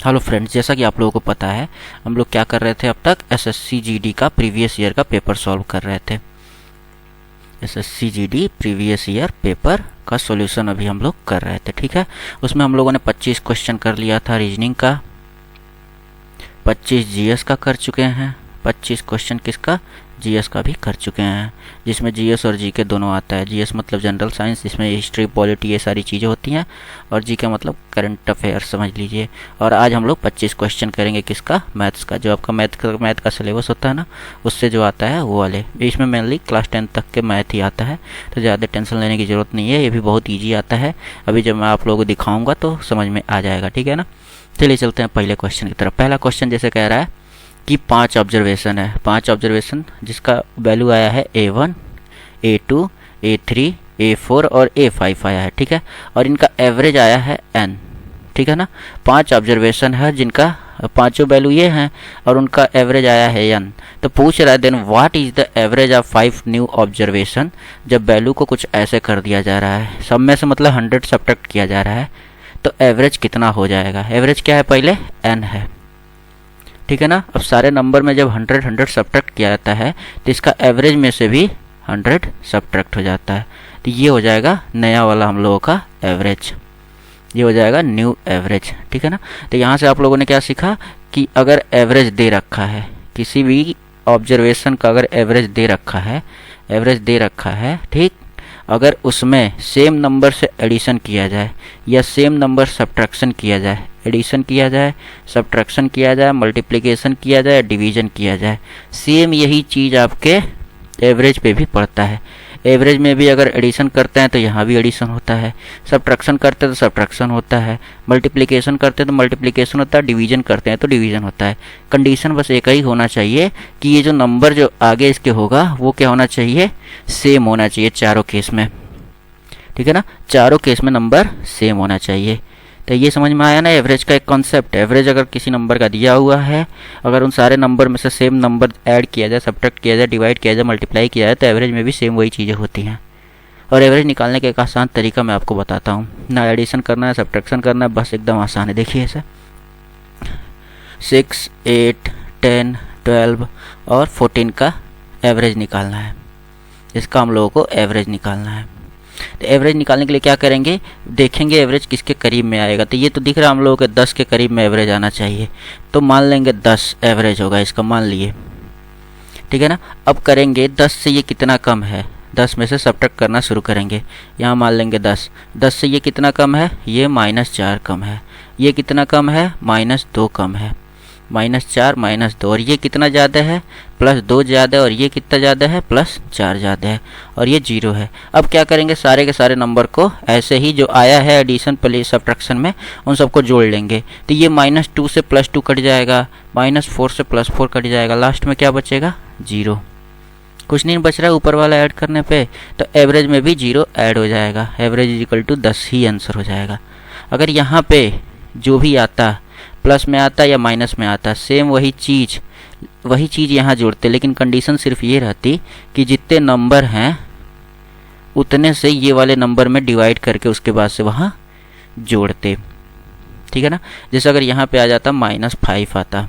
Hello friends, जैसा कि आप लोगों को पता है हम लोग क्या कर रहे थे, अब तक एसएससी जीडी का प्रीवियस ईयर का पेपर सॉल्व कर रहे थे। SSC GD previous year paper का सॉल्यूशन अभी हम लोग कर रहे थे। ठीक है, उसमें हम लोगों ने 25 क्वेश्चन कर लिया था रीजनिंग का, 25 जीएस का कर चुके हैं, 25 क्वेश्चन किसका, जीएस का भी कर चुके हैं, जिसमें जीएस और जीके दोनों आता है। जीएस मतलब जनरल साइंस, जिसमें हिस्ट्री पॉलिटी ये सारी चीज़ें होती हैं, और जीके मतलब करंट अफेयर समझ लीजिए। और आज हम लोग 25 क्वेश्चन करेंगे किसका, मैथ्स का। जो आपका मैथ का सिलेबस होता है ना, उससे जो आता है वो वाले। इसमें मेनली क्लास 10 तक के मैथ ही आता है, तो ज़्यादा टेंशन लेने की ज़रूरत नहीं है, ये भी बहुत ईजी आता है। अभी जब मैं आप लोगों को दिखाऊँगा तो समझ में आ जाएगा। ठीक है ना, चलिए चलते हैं पहले क्वेश्चन की तरफ। पहला क्वेश्चन जैसे कह रहा है कि 5 ऑब्जर्वेशन है, 5 ऑब्जर्वेशन जिसका वैल्यू आया है A1, A2, A3, A4 और A5 आया है। ठीक है, और इनका एवरेज आया है N। ठीक है ना, 5 ऑब्जर्वेशन है जिनका पांचों वैल्यू ये हैं और उनका एवरेज आया है N। तो पूछ रहा है then what is the average of 5 new observation. जब वैल्यू को कुछ ऐसे कर दिया जा रहा है, सब में से मतलब 100 सब्ट्रैक्ट किया जा रहा है, तो एवरेज कितना हो जाएगा। एवरेज क्या है, पहले N है। ठीक है ना, अब सारे नंबर में जब 100 सब्ट्रैक्ट किया जाता है तो इसका एवरेज में से भी 100 सब्ट्रैक्ट हो जाता है, तो ये हो जाएगा नया वाला हम लोगों का एवरेज, ये हो जाएगा न्यू एवरेज। ठीक है ना, तो यहाँ से आप लोगों ने क्या सीखा कि अगर एवरेज दे रखा है, किसी भी ऑब्जर्वेशन का अगर एवरेज दे रखा है, एवरेज दे रखा है, ठीक, अगर उसमें सेम नंबर से एडिशन किया जाए या सेम नंबर सब्ट्रैक्शन किया जाए, एडिशन किया जाए, सब्ट्रैक्शन किया जाए, मल्टीप्लिकेशन किया जाए, डिवीजन किया जाए, सेम यही चीज़ आपके एवरेज पे भी पड़ता है। एवरेज में भी अगर एडिशन करते हैं तो यहाँ भी एडिशन होता है, सब्ट्रैक्शन करते हैं तो सब्ट्रैक्शन होता है, मल्टीप्लिकेशन करते हैं तो मल्टीप्लिकेशन होता है, डिवीजन करते हैं तो डिवीजन होता है। कंडीशन बस एक ही होना चाहिए कि ये जो नंबर जो आगे इसके होगा वो क्या होना चाहिए, सेम होना चाहिए चारों केस में। ठीक है ना, चारों केस में नंबर सेम होना चाहिए। तो ये समझ में आया ना एवरेज का एक कॉन्सेप्ट। एवरेज अगर किसी नंबर का दिया हुआ है, अगर उन सारे नंबर में से सेम नंबर ऐड किया जाए, सब्ट्रैक्ट किया जाए, डिवाइड किया जाए, मल्टीप्लाई किया जाए, तो एवरेज में भी सेम वही चीज़ें होती हैं। और एवरेज निकालने का एक आसान तरीका मैं आपको बताता हूँ, ना एडिशन करना है, सब्ट्रैक्शन करना है, बस एकदम आसान है। देखिए ऐसे 6, 8, 10, 12 और 14 का एवरेज निकालना है। इसका हम लोगों को एवरेज निकालना है। तो एवरेज निकालने के लिए क्या करेंगे, देखेंगे एवरेज किसके करीब में आएगा। तो ये तो दिख रहा है हम लोगों के 10 के करीब में एवरेज आना चाहिए, तो मान लेंगे 10 एवरेज होगा इसका, मान लिए। ठीक है ना, अब करेंगे 10 से ये कितना कम है, 10 में से सब्ट्रैक्ट करना शुरू करेंगे। यहाँ मान लेंगे 10, 10 से ये कितना कम है, ये -4 कम है, ये कितना कम है, -2 कम है, -4 -2, और ये कितना ज़्यादा है, +2 ज़्यादा है, और ये कितना ज़्यादा है, +4 ज़्यादा है, और ये 0 है। अब क्या करेंगे, सारे के सारे नंबर को ऐसे ही जो आया है एडिशन प्लस सब्ट्रैक्शन में, उन सबको जोड़ लेंगे। तो ये -2 से +2 कट जाएगा, -4 से +4 कट जाएगा, लास्ट में क्या बचेगा, 0। कुछ नहीं बच रहा है ऊपर वाला ऐड करने पे, तो एवरेज में भी 0 ऐड हो जाएगा। एवरेज इक्वल टू 10 ही आंसर हो जाएगा। अगर यहाँ पे जो भी आता, प्लस में आता या माइनस में आता, सेम वही चीज़ यहाँ जोड़ते, लेकिन कंडीशन सिर्फ ये रहती कि जितने नंबर हैं उतने से ये वाले नंबर में डिवाइड करके उसके बाद से वहाँ जोड़ते। ठीक है ना, जैसे अगर यहाँ पे आ जाता -5 आता,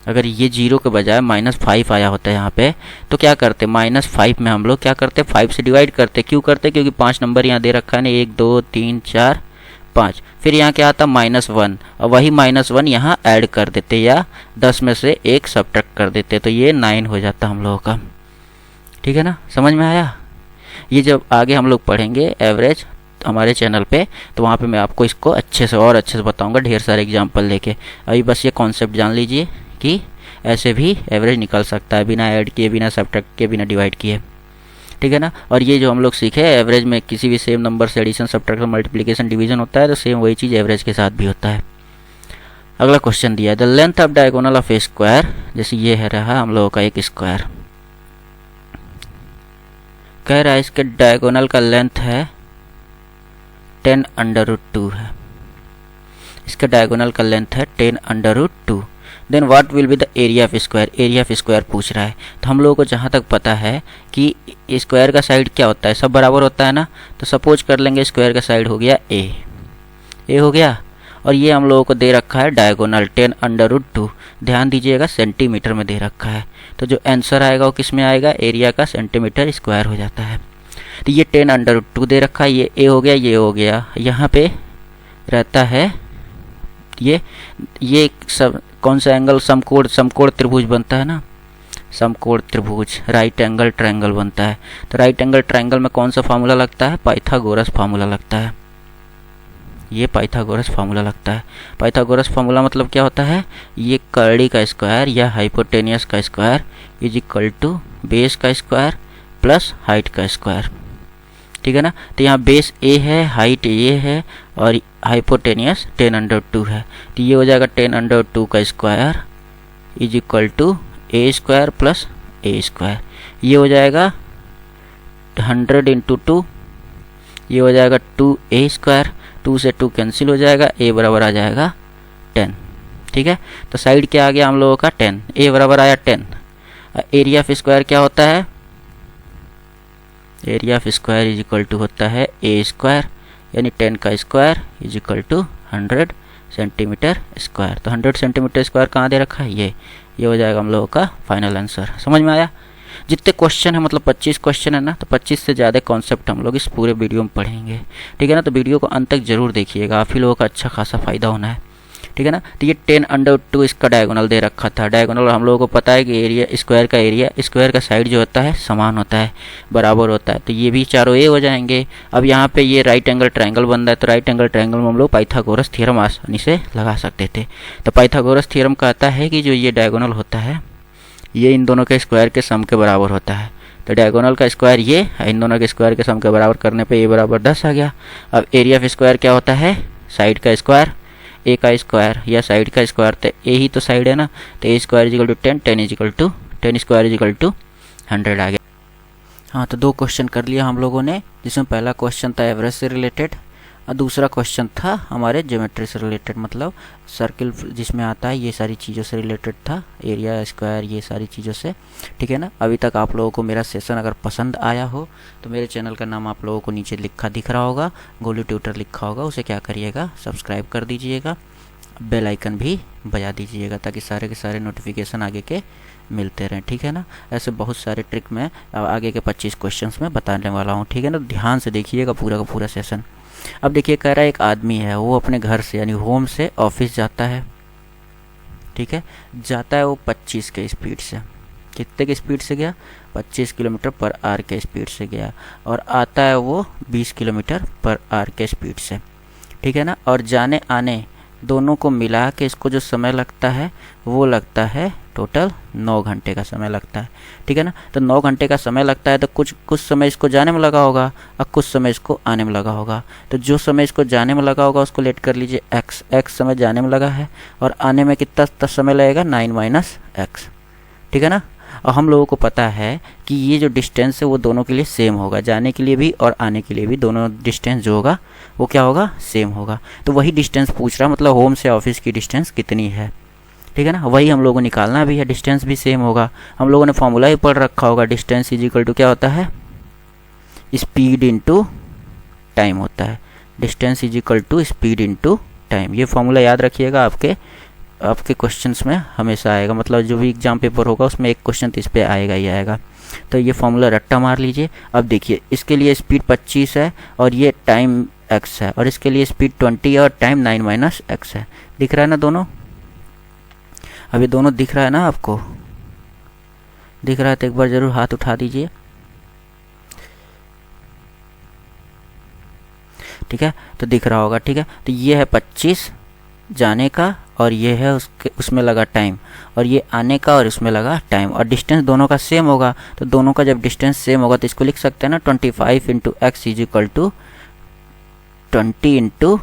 अगर ये 0 के बजाय -5 आया होता है यहाँ पे, तो क्या करते, -5 में हम लोग क्या करते, 5 से डिवाइड करते। क्यों करते, क्योंकि 5 नंबर यहाँ दे रखा है ना, 1 2 3 4 5। फिर यहाँ क्या आता, -1, और वही -1 यहाँ ऐड कर देते, या 10 में से 1 सब्ट्रैक्ट कर देते, तो ये 9 हो जाता हम लोगों का। ठीक है ना, समझ में आया। ये जब आगे हम लोग पढ़ेंगे एवरेज हमारे चैनल पे, तो वहाँ पे मैं आपको इसको अच्छे से बताऊँगा, ढेर सारे एग्जाम्पल लेके। अभी बस ये कॉन्सेप्ट जान लीजिए कि ऐसे भी एवरेज निकल सकता है, बिना ऐड किए, बिना सब्ट्रैक्ट किए, बिना डिवाइड किए। ठीक है ना, और ये जो हम लोग सीखे, एवरेज में किसी भी सेम नंबर से एडिशन, सब्ट्रैक्शन, मल्टीप्लिकेशन, डिवीजन होता है, तो सेम वही चीज़ एवरेज के साथ भी होता है। अगला क्वेश्चन दिया है, the length of diagonal of A square, जैसे ये है रहा हम लोगों का एक स्क्वायर, कह रहा है इसके डायगोनल का लेंथ है 10√2 है, इसका डायगोनल का लेंथ है 10√2। Then what will be the area of square, area of square पूछ रहा है। तो हम लोगों को जहाँ तक पता है कि स्क्वायर का साइड क्या होता है, सब बराबर होता है ना, तो सपोज कर लेंगे स्क्वायर का साइड हो गया ए हो गया, और ये हम लोगों को दे रखा है डायगोनल 10√2, ध्यान दीजिएगा सेंटीमीटर में दे रखा है। तो जो आंसर आएगा वो किस में आएगा, एरिया का सेंटीमीटर स्क्वायर हो जाता है। तो ये 10√2 दे रखा है, ये ए हो गया, ये हो गया। यहाँ पे रहता है ये सब कौन सा एंगल, समकोण त्रिभुज बनता है ना, समकोण त्रिभुज राइट एंगल ट्रायंगल बनता है। तो राइट एंगल ट्रायंगल में कौन सा फार्मूला लगता है, पाइथागोरस फार्मूला लगता है। ये पाइथागोरस फार्मूला लगता है। पाइथागोरस फार्मूला मतलब क्या होता है, ये कर्डी का स्क्वायर या हाइपोटेनियस का square is equal to base का स्क्वायर प्लस हाइट का स्क्वायर, ठीक है ना। तो यहाँ बेस ए है, हाइट ए है और हाइपोटेनियस 10√2 है। तो ये हो जाएगा 10√2 का square is equal to a square plus a square. ये हो जाएगा 100 इंटू 2, ये हो जाएगा 2a स्क्वायर, 2 से 2 कैंसिल हो जाएगा, a बराबर आ जाएगा 10, ठीक है। तो साइड क्या आ गया हम लोगों का 10, a बराबर आया 10। एरिया ऑफ स्क्वायर क्या होता है, area of square is equal to होता है a स्क्वायर, यानी 10 का square is equal to 100 centimetre square. तो 100 सेंटीमीटर स्क्वायर कहाँ दे रखा है, ये हो जाएगा हम लोगों का फाइनल आंसर। समझ में आया। जितने क्वेश्चन है मतलब 25 क्वेश्चन है ना, तो 25 से ज़्यादा कॉन्सेप्ट हम लोग इस पूरे वीडियो में पढ़ेंगे, ठीक है ना। तो वीडियो को अंत तक जरूर देखिएगा, आप ही लोगों का अच्छा खासा फायदा होना है, ठीक है ना। तो ये 10√2 इसका डायगोनल दे रखा था। डायगोनल हम लोगों को पता है कि एरिया स्क्वायर का साइड जो होता है समान होता है, बराबर होता है। तो ये भी चारों ए हो जाएंगे। अब यहाँ पे ये राइट एंगल ट्रायंगल बन रहा है, तो राइट एंगल ट्रायंगल में हम लोग पाइथागोरस थ्योरम आसानी से लगा सकते थे। तो पाइथागोरस थ्योरम कहता है कि जो ये डायगोनल होता है ये इन दोनों के स्क्वायर के सम के बराबर होता है। तो डायगोनल का स्क्वायर ये है, इन दोनों के स्क्वायर के सम के बराबर करने पे ए बराबर 10 आ गया। अब एरिया ऑफ स्क्वायर क्या होता है, साइड का स्क्वायर, ए का स्क्वायर या साइड का स्क्वायर, तो ए ही तो साइड है ना। तो a square equal to 10, 10 square equal to 100 आ गया। हाँ, तो 2 क्वेश्चन कर लिया हम लोगों ने, जिसमें पहला क्वेश्चन था एवरेज से रिलेटेड और दूसरा क्वेश्चन था हमारे ज्योमेट्री से रिलेटेड, मतलब सर्किल जिसमें आता है ये सारी चीज़ों से रिलेटेड था, एरिया स्क्वायर ये सारी चीज़ों से, ठीक है ना। अभी तक आप लोगों को मेरा सेशन अगर पसंद आया हो तो मेरे चैनल का नाम आप लोगों को नीचे लिखा दिख रहा होगा, गोलू ट्यूटर लिखा होगा, उसे क्या करिएगा, सब्सक्राइब कर दीजिएगा, बेल आइकन भी बजा दीजिएगा ताकि सारे के सारे नोटिफिकेशन आगे के मिलते रहें, ठीक है ना। ऐसे बहुत सारे ट्रिक मैं आगे के 25 क्वेश्चंस में बताने वाला हूँ, ठीक है ना। ध्यान से देखिएगा पूरा का पूरा सेशन। अब देखिए, कह रहा है एक आदमी है, वो अपने घर से यानी होम से ऑफिस जाता है, ठीक है। जाता है वो 25 के स्पीड से, कितने की स्पीड से गया, 25 किलोमीटर पर आवर के स्पीड से गया, और आता है वो 20 किलोमीटर पर आवर के स्पीड से, ठीक है ना। और जाने आने दोनों को मिला के इसको जो समय लगता है वो लगता है टोटल 9 घंटे का समय लगता है, ठीक है ना। तो 9 घंटे का समय लगता है, तो कुछ समय इसको जाने में लगा होगा और कुछ समय इसको आने में लगा होगा। तो जो समय इसको जाने में लगा होगा उसको लेट कर लीजिए x समय जाने में लगा है, और आने में कितना समय लगेगा, 9 - x, ठीक है ना। और हम लोगों को पता है कि ये जो डिस्टेंस है वो दोनों के लिए सेम होगा, जाने के लिए भी और आने के लिए भी, दोनों डिस्टेंस जो होगा वो क्या होगा, सेम होगा। तो वही डिस्टेंस पूछ रहा, मतलब होम से ऑफिस की डिस्टेंस कितनी है, ठीक है ना। वही हम लोगों को निकालना भी है, डिस्टेंस भी सेम होगा। हम लोगों ने फॉर्मूला ही पढ़ रखा होगा, डिस्टेंस इज इक्वल टू क्या होता है, स्पीड इंटू टाइम होता है। Distance is equal to speed into time, ये फॉर्मूला याद रखिएगा, आपके क्वेश्चंस में हमेशा आएगा, मतलब जो भी एग्जाम पेपर होगा उसमें एक क्वेश्चन तो इस पर आएगा ही आएगा। तो ये फॉर्मूला रट्टा मार लीजिए। अब देखिए, इसके लिए स्पीड 25 है और ये टाइम x है, और इसके लिए स्पीड 20 है और टाइम 9 - x है। दिख रहा है ना दोनों, अभी दोनों दिख रहा है ना आपको, दिख रहा है तो एक बार जरूर हाथ उठा दीजिए, ठीक है। तो दिख रहा होगा, ठीक है। तो ये है 25 जाने का और ये है उसमें लगा टाइम, और ये आने का और उसमें लगा टाइम, और डिस्टेंस दोनों का सेम होगा। तो दोनों का जब डिस्टेंस सेम होगा तो इसको लिख सकते हैं ना, 25 × x is equal to 20 ×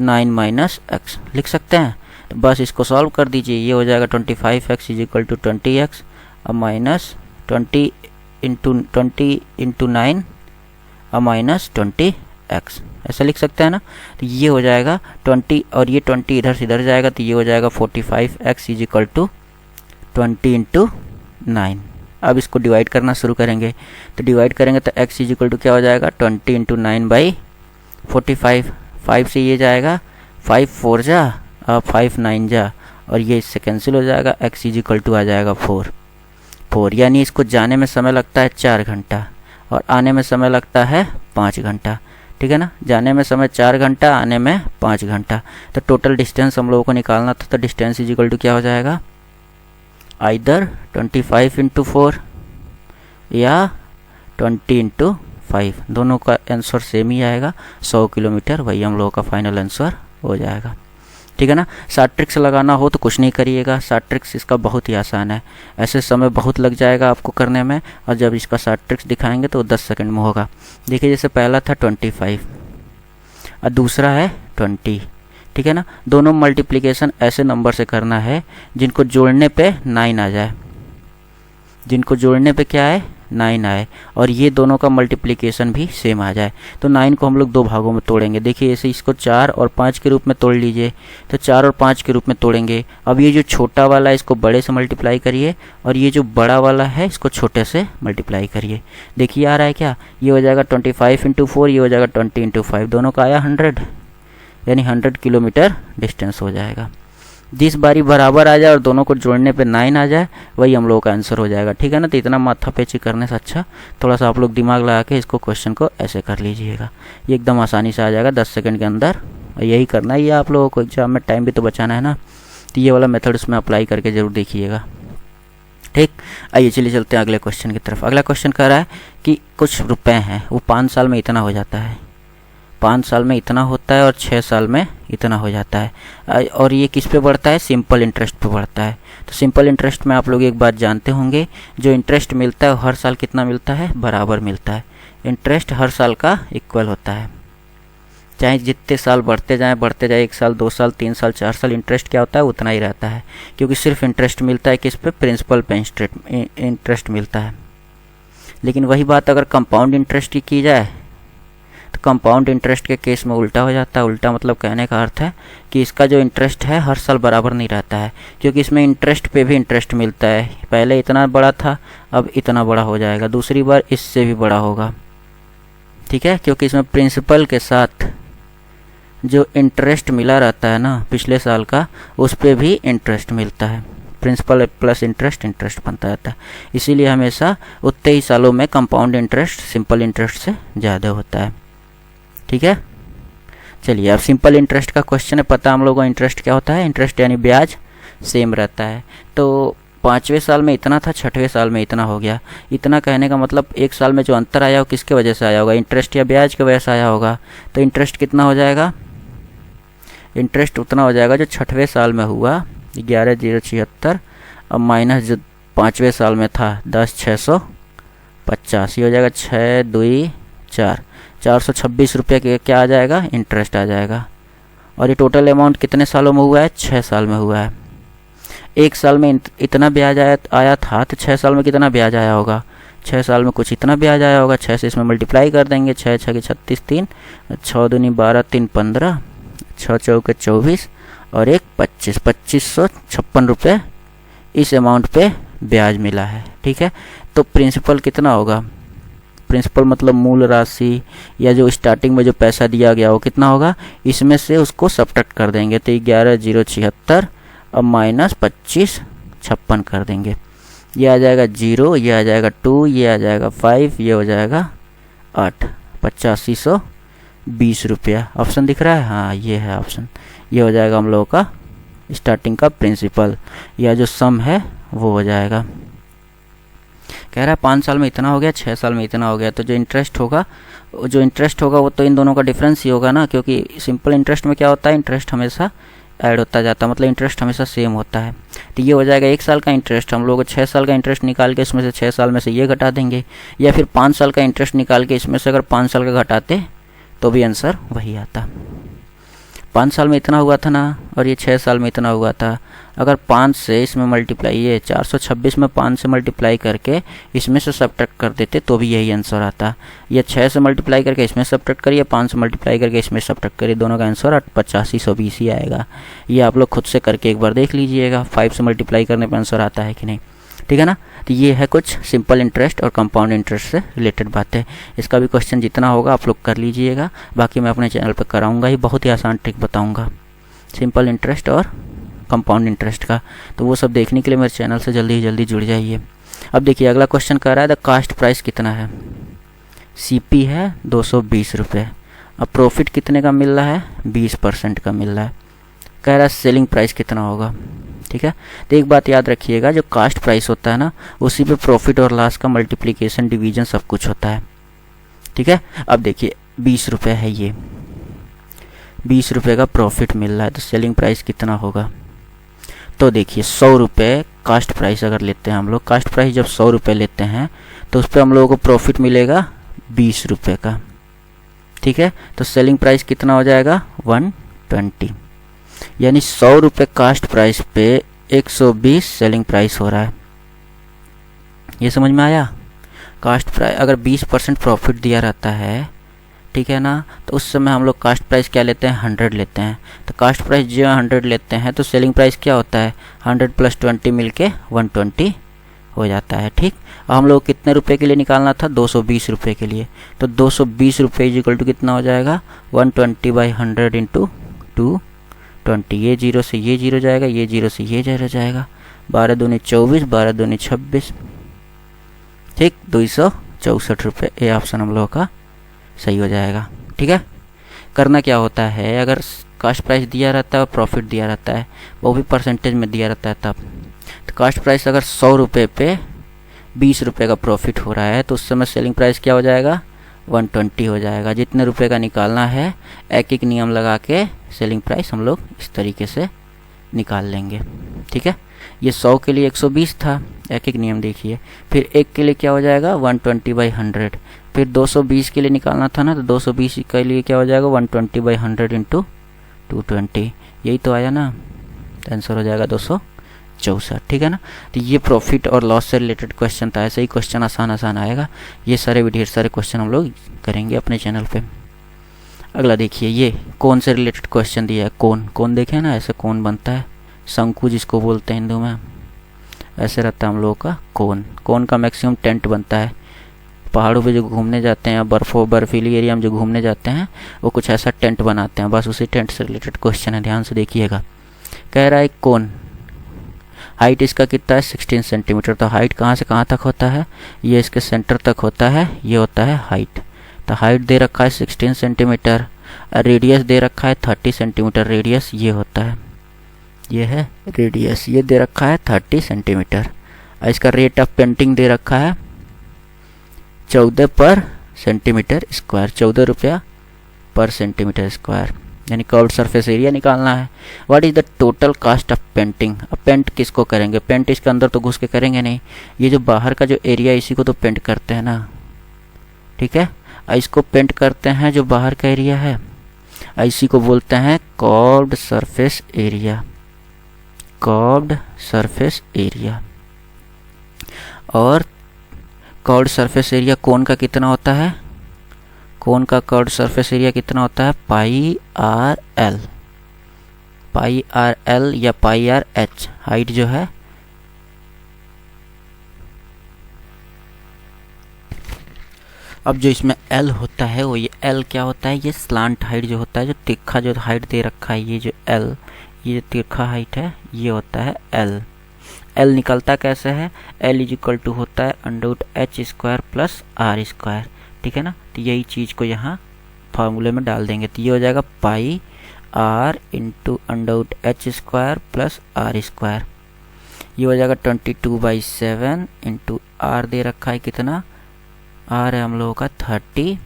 9 - x लिख सकते हैं। तो बस इसको सॉल्व कर दीजिए, ये हो जाएगा 25x is equal to 20x और माइनस 20 × 9 और माइनस 20x, ऐसा लिख सकते हैं ना। तो ये हो जाएगा 20 और ये 20 इधर से इधर जाएगा, तो ये हो जाएगा 45x इज इक्वल टू 20 × 9। अब इसको डिवाइड करना शुरू करेंगे, तो डिवाइड करेंगे तो x इज इक्वल टू क्या हो जाएगा, 20 × 9 / 45, 5 से ये जाएगा 5 4 जा और 5 9 जा, और ये इससे कैंसिल हो जाएगा। x इजिकल टू आ जाएगा 4, यानी इसको जाने में समय लगता है 4 घंटा और आने में समय लगता है 5 घंटा। ठीक है ना, जाने में समय 4 घंटा, आने में 5 घंटा। तो टोटल डिस्टेंस हम लोगों को निकालना था, तो डिस्टेंस इजिकल टू क्या हो जाएगा, आइदर 25 × 4 या 20 × 5, दोनों का आंसर सेम ही आएगा, 100 किलोमीटर। वही हम लोगों का फाइनल आंसर हो जाएगा। ठीक है ना। शॉर्ट ट्रिक्स लगाना हो तो कुछ नहीं करिएगा, शॉर्ट ट्रिक्स इसका बहुत ही आसान है। ऐसे समय बहुत लग जाएगा आपको करने में, और जब इसका शॉर्ट ट्रिक्स दिखाएंगे तो 10 सेकंड में होगा। देखिए जैसे पहला था 25 और दूसरा है 20। ठीक है ना, दोनों मल्टीप्लिकेशन ऐसे नंबर से करना है जिनको जोड़ने पे 9 आ जाए, जिनको जोड़ने पे क्या है 9 आए, और ये दोनों का मल्टीप्लिकेशन भी सेम आ जाए। तो 9 को हम लोग 2 भागों में तोड़ेंगे। देखिए ऐसे इसको 4 और 5 के रूप में तोड़ लीजिए, तो 4 और 5 के रूप में तोड़ेंगे। अब ये जो छोटा वाला है इसको बड़े से मल्टीप्लाई करिए, और ये जो बड़ा वाला है इसको छोटे से मल्टीप्लाई करिए। देखिए आ रहा है क्या, ये हो जाएगा 25 × 4, ये हो जाएगा 20 × 5, दोनों का आया 100, यानी 100 किलोमीटर डिस्टेंस हो जाएगा। जिस बारी बराबर आ जाए और दोनों को जोड़ने पे 9 आ जाए, वही हम लोगों का आंसर हो जाएगा। ठीक है ना, तो इतना माथा पेची करने से अच्छा थोड़ा सा आप लोग दिमाग लगा के इसको क्वेश्चन को ऐसे कर लीजिएगा, ये एकदम आसानी से आ जाएगा 10 सेकंड के अंदर। और यही करना है, ये आप लोगों को एग्जाम में टाइम भी तो बचाना है ना, तो ये वाला मेथड उसमें अप्लाई करके ज़रूर देखिएगा। ठीक, आइए चलिए चलते हैं अगले क्वेश्चन की तरफ। अगला क्वेश्चन कह रहा है कि कुछ रुपए हैं, वो 5 साल में इतना हो जाता है, 5 साल में इतना होता है और 6 साल में इतना हो जाता है। और ये किस पे बढ़ता है, सिंपल इंटरेस्ट पे बढ़ता है। तो सिंपल इंटरेस्ट में आप लोग एक बात जानते होंगे, जो इंटरेस्ट मिलता है हर साल कितना मिलता है, बराबर मिलता है। इंटरेस्ट हर साल का इक्वल होता है, चाहे जितने साल बढ़ते जाए 1 साल 2 साल 3 साल 4 साल, इंटरेस्ट क्या होता है उतना ही रहता है, क्योंकि सिर्फ इंटरेस्ट मिलता है किस पे, प्रिंसिपल पे इंटरेस्ट मिलता है। लेकिन वही बात अगर कंपाउंड इंटरेस्ट की जाए तो कंपाउंड इंटरेस्ट के केस में उल्टा हो जाता है। उल्टा मतलब कहने का अर्थ है कि इसका जो इंटरेस्ट है हर साल बराबर नहीं रहता है, क्योंकि इसमें इंटरेस्ट पे भी इंटरेस्ट मिलता है। पहले इतना बड़ा था, अब इतना बड़ा हो जाएगा, दूसरी बार इससे भी बड़ा होगा। ठीक है, क्योंकि इसमें प्रिंसिपल के साथ जो इंटरेस्ट मिला रहता है ना पिछले साल का, उस पर भी इंटरेस्ट मिलता है। प्रिंसिपल प्लस इंटरेस्ट इंटरेस्ट बनता रहता है, इसीलिए हमेशा उतने ही सालों में कंपाउंड इंटरेस्ट सिंपल इंटरेस्ट से ज़्यादा होता है। ठीक है, चलिए अब सिंपल इंटरेस्ट का क्वेश्चन है। पता हम लोगों को इंटरेस्ट क्या होता है, इंटरेस्ट यानी ब्याज सेम रहता है। तो 5वें साल में इतना था, 6वें साल में इतना हो गया। इतना कहने का मतलब एक साल में जो अंतर आया वो किसके वजह से आया होगा, इंटरेस्ट या ब्याज की वजह से आया होगा। तो इंटरेस्ट कितना हो जाएगा, इंटरेस्ट उतना हो जाएगा जो 6वें साल में हुआ 11,076, अब माइनस जो 5वें साल में था 10,650, ये हो जाएगा 6 2 4, 426 रुपये के क्या आ जाएगा, इंटरेस्ट आ जाएगा। और ये टोटल अमाउंट कितने सालों में हुआ है, 6 साल में हुआ है। एक साल में इतना ब्याज आया था, तो 6 साल में कितना ब्याज आया होगा, 6 साल में कुछ इतना ब्याज आया होगा। 6 से इसमें मल्टीप्लाई कर देंगे, 6 6 के 36, 3 6 दूनी 12 3 15, 6 चौके 24 और 1 25, 2556 रुपये इस अमाउंट पे ब्याज मिला है। ठीक है, तो प्रिंसिपल कितना होगा, प्रिंसिपल मतलब मूल राशि या जो स्टार्टिंग में जो पैसा दिया गया वो कितना होगा, इसमें से उसको सब्ट्रैक्ट कर देंगे। तो 11,076 अब माइनस 2556 कर देंगे, ये आ जाएगा 0, ये आ जाएगा 2, ये आ जाएगा 5, ये हो जाएगा 8, 8520 रुपया। ऑप्शन दिख रहा है, हाँ ये है ऑप्शन। ये हो जाएगा हम लोगों का स्टार्टिंग का प्रिंसिपल, या जो सम है वो हो जाएगा। कह रहा है 5 साल में इतना हो गया, 6 साल में इतना हो गया। तो जो इंटरेस्ट होगा वो तो इन दोनों का डिफरेंस ही होगा ना, क्योंकि सिंपल इंटरेस्ट में क्या होता है, इंटरेस्ट हमेशा ऐड होता जाता है, मतलब इंटरेस्ट हमेशा सेम होता है। तो ये हो जाएगा 1 साल का इंटरेस्ट, हम लोग 6 साल का इंटरेस्ट निकाल के इसमें से 6 साल में से ये घटा देंगे, या फिर 5 साल का इंटरेस्ट निकाल के इसमें से अगर 5 साल का घटाते तो भी आंसर वही आता। 5 साल में इतना हुआ था ना, और ये 6 साल में इतना हुआ था। अगर 5 से इसमें मल्टीप्लाई, ये 426 में 5 से मल्टीप्लाई करके इसमें से सब्ट्रैक्ट कर देते तो भी यही आंसर आता। ये 6 से मल्टीप्लाई करके इसमें सब्ट्रैक्ट करिए, 5 से मल्टीप्लाई करके इसमें सब्ट्रैक्ट करिए, दोनों का आंसर 8520 ही आएगा। ये आप लोग खुद से करके एक बार देख लीजिएगा 5 से मल्टीप्लाई करने पर आंसर आता है कि नहीं। ठीक है ना, तो ये है कुछ सिंपल इंटरेस्ट और कंपाउंड इंटरेस्ट से रिलेटेड बातें। इसका भी क्वेश्चन जितना होगा आप लोग कर लीजिएगा, बाकी मैं अपने चैनल पर कराऊंगा ही, बहुत ही आसान ट्रिक बताऊंगा। सिंपल इंटरेस्ट और कंपाउंड इंटरेस्ट का। तो वो सब देखने के लिए मेरे चैनल से जल्दी जल्दी जुड़ जाइए। अब देखिए अगला क्वेश्चन कह रहा है द कास्ट प्राइस कितना है। सीपी है 220 रुपये। अब प्रॉफिट कितने का मिल रहा है, 20% का मिल रहा है। कह रहा है सेलिंग प्राइस कितना होगा। ठीक है, तो एक बात याद रखिएगा, जो कास्ट प्राइस होता है ना, उसी पे प्रॉफिट और लॉस का मल्टीप्लिकेशन डिवीजन सब कुछ होता है। ठीक है, अब देखिए 20 रुपये है, ये 20 रुपये का प्रॉफिट मिल रहा है, तो सेलिंग प्राइस कितना होगा। तो देखिए 100 रुपये कास्ट प्राइस अगर लेते हैं हम लोग, कास्ट प्राइस जब 100 रुपये लेते हैं तो उस पर हम लोगों को प्रॉफिट मिलेगा 20 रुपये का। ठीक है, तो सेलिंग प्राइस कितना हो जाएगा 120, यानी 100 रुपये कास्ट प्राइस पे 120 सेलिंग प्राइस हो रहा है। ये समझ में आया। कास्ट प्राइस अगर 20% प्रॉफिट दिया रहता है, ठीक है ना, तो उस समय हम लोग कास्ट प्राइस क्या लेते हैं, 100 लेते हैं। तो कास्ट प्राइस जो 100 लेते हैं तो सेलिंग प्राइस क्या होता है, 100 + 20 मिलके 120 हो जाता है। ठीक, अब हम लोग कितने रुपए के लिए निकालना था, 220 रुपये के लिए। तो 220 रुपये इक्वल टू कितना हो जाएगा, 120/100 × 220। ये जीरो से ये जीरो जाएगा, ये जीरो से ये जीरो जाएगा, 12 दूनी 24, 12 दूनी 26। ठीक, 264 रुपये, ये ऑप्शन हम लोगों का सही हो जाएगा। ठीक है, करना क्या होता है, अगर कास्ट प्राइस दिया रहता है और प्रॉफिट दिया रहता है, वो भी परसेंटेज में दिया रहता है तब, तो कास्ट प्राइस अगर 100 रुपये पे 20 रुपये का प्रॉफिट हो रहा है तो उस समय सेलिंग प्राइस क्या हो जाएगा, 120 हो जाएगा। जितने रुपए का निकालना है एक एक नियम लगा के सेलिंग प्राइस हम लोग इस तरीके से निकाल लेंगे। ठीक है, ये 100 के लिए 120 था, एक एक नियम देखिए। फिर एक के लिए क्या हो जाएगा, 120/100। फिर 220 के लिए निकालना था ना, तो 220 के लिए क्या हो जाएगा, 120/100 × 220। यही तो आया ना, तो आंसर हो जाएगा 264। ठीक है ना, तो ये प्रॉफिट और लॉस से रिलेटेड क्वेश्चन था। ऐसे ही क्वेश्चन आसान आसान आएगा, ये सारे भी ढेर सारे क्वेश्चन हम लोग करेंगे अपने चैनल पे। अगला देखिए, ये कौन से रिलेटेड क्वेश्चन दिया है। कौन देखे ना, ऐसे कौन बनता है, शंकु जिसको बोलते हैं हिंदू में, ऐसे रहता है हम लोगों का कौन का मैक्सिमम टेंट बनता है। पहाड़ों पे जो घूमने जाते हैं, बर्फीली एरिया में जो घूमने जाते हैं, वो कुछ ऐसा टेंट बनाते हैं, बस उसी टेंट से रिलेटेड क्वेश्चन है, ध्यान से देखिएगा। कह रहा है कौन हाइट इसका कितना है, 16 सेंटीमीटर। तो हाइट कहाँ से कहाँ तक होता है, ये इसके सेंटर तक होता है, ये होता है हाइट। तो हाइट दे रखा है 16 सेंटीमीटर, रेडियस दे रखा है 30 सेंटीमीटर। रेडियस ये होता है, ये है रेडियस, ये दे रखा है 30 सेंटीमीटर। इसका रेट ऑफ पेंटिंग दे रखा है 14 पर सेंटीमीटर स्क्वायर, 14 रुपया पर सेंटीमीटर स्क्वायर, यानी कर्व्ड सरफेस एरिया निकालना है। What is the total cast of painting. अब पेंट किसको करेंगे, पेंट इसके अंदर तो घुस के करेंगे नहीं, ये जो बाहर का जो एरिया इसी को तो पेंट करते हैं ना। ठीक है, इसको पेंट करते हैं जो बाहर का एरिया है, इसी को बोलते हैं curved surface area, curved surface area. और कर्व्ड सरफेस एरिया कोन का कितना होता है, कोन का कर्व्ड सरफेस एरिया कितना होता है, πr/l, πr/l या πr/h। हाइट जो है अब जो इसमें L होता है वो ये L क्या होता है, ये स्लांट हाइट जो होता है, जो तिरछा जो हाइट दे रखा है, ये जो L, ये तिरछा हाइट है, ये होता है L। L निकलता कैसे है, L = होता है √h² + r²। ठीक है ना, तो यही चीज़ को यहाँ फार्मूले में डाल देंगे, तो ये हो जाएगा πr × √h² + r²। ये हो जाएगा 22/7 × r दे रखा है कितना, r है हम लोगों का 30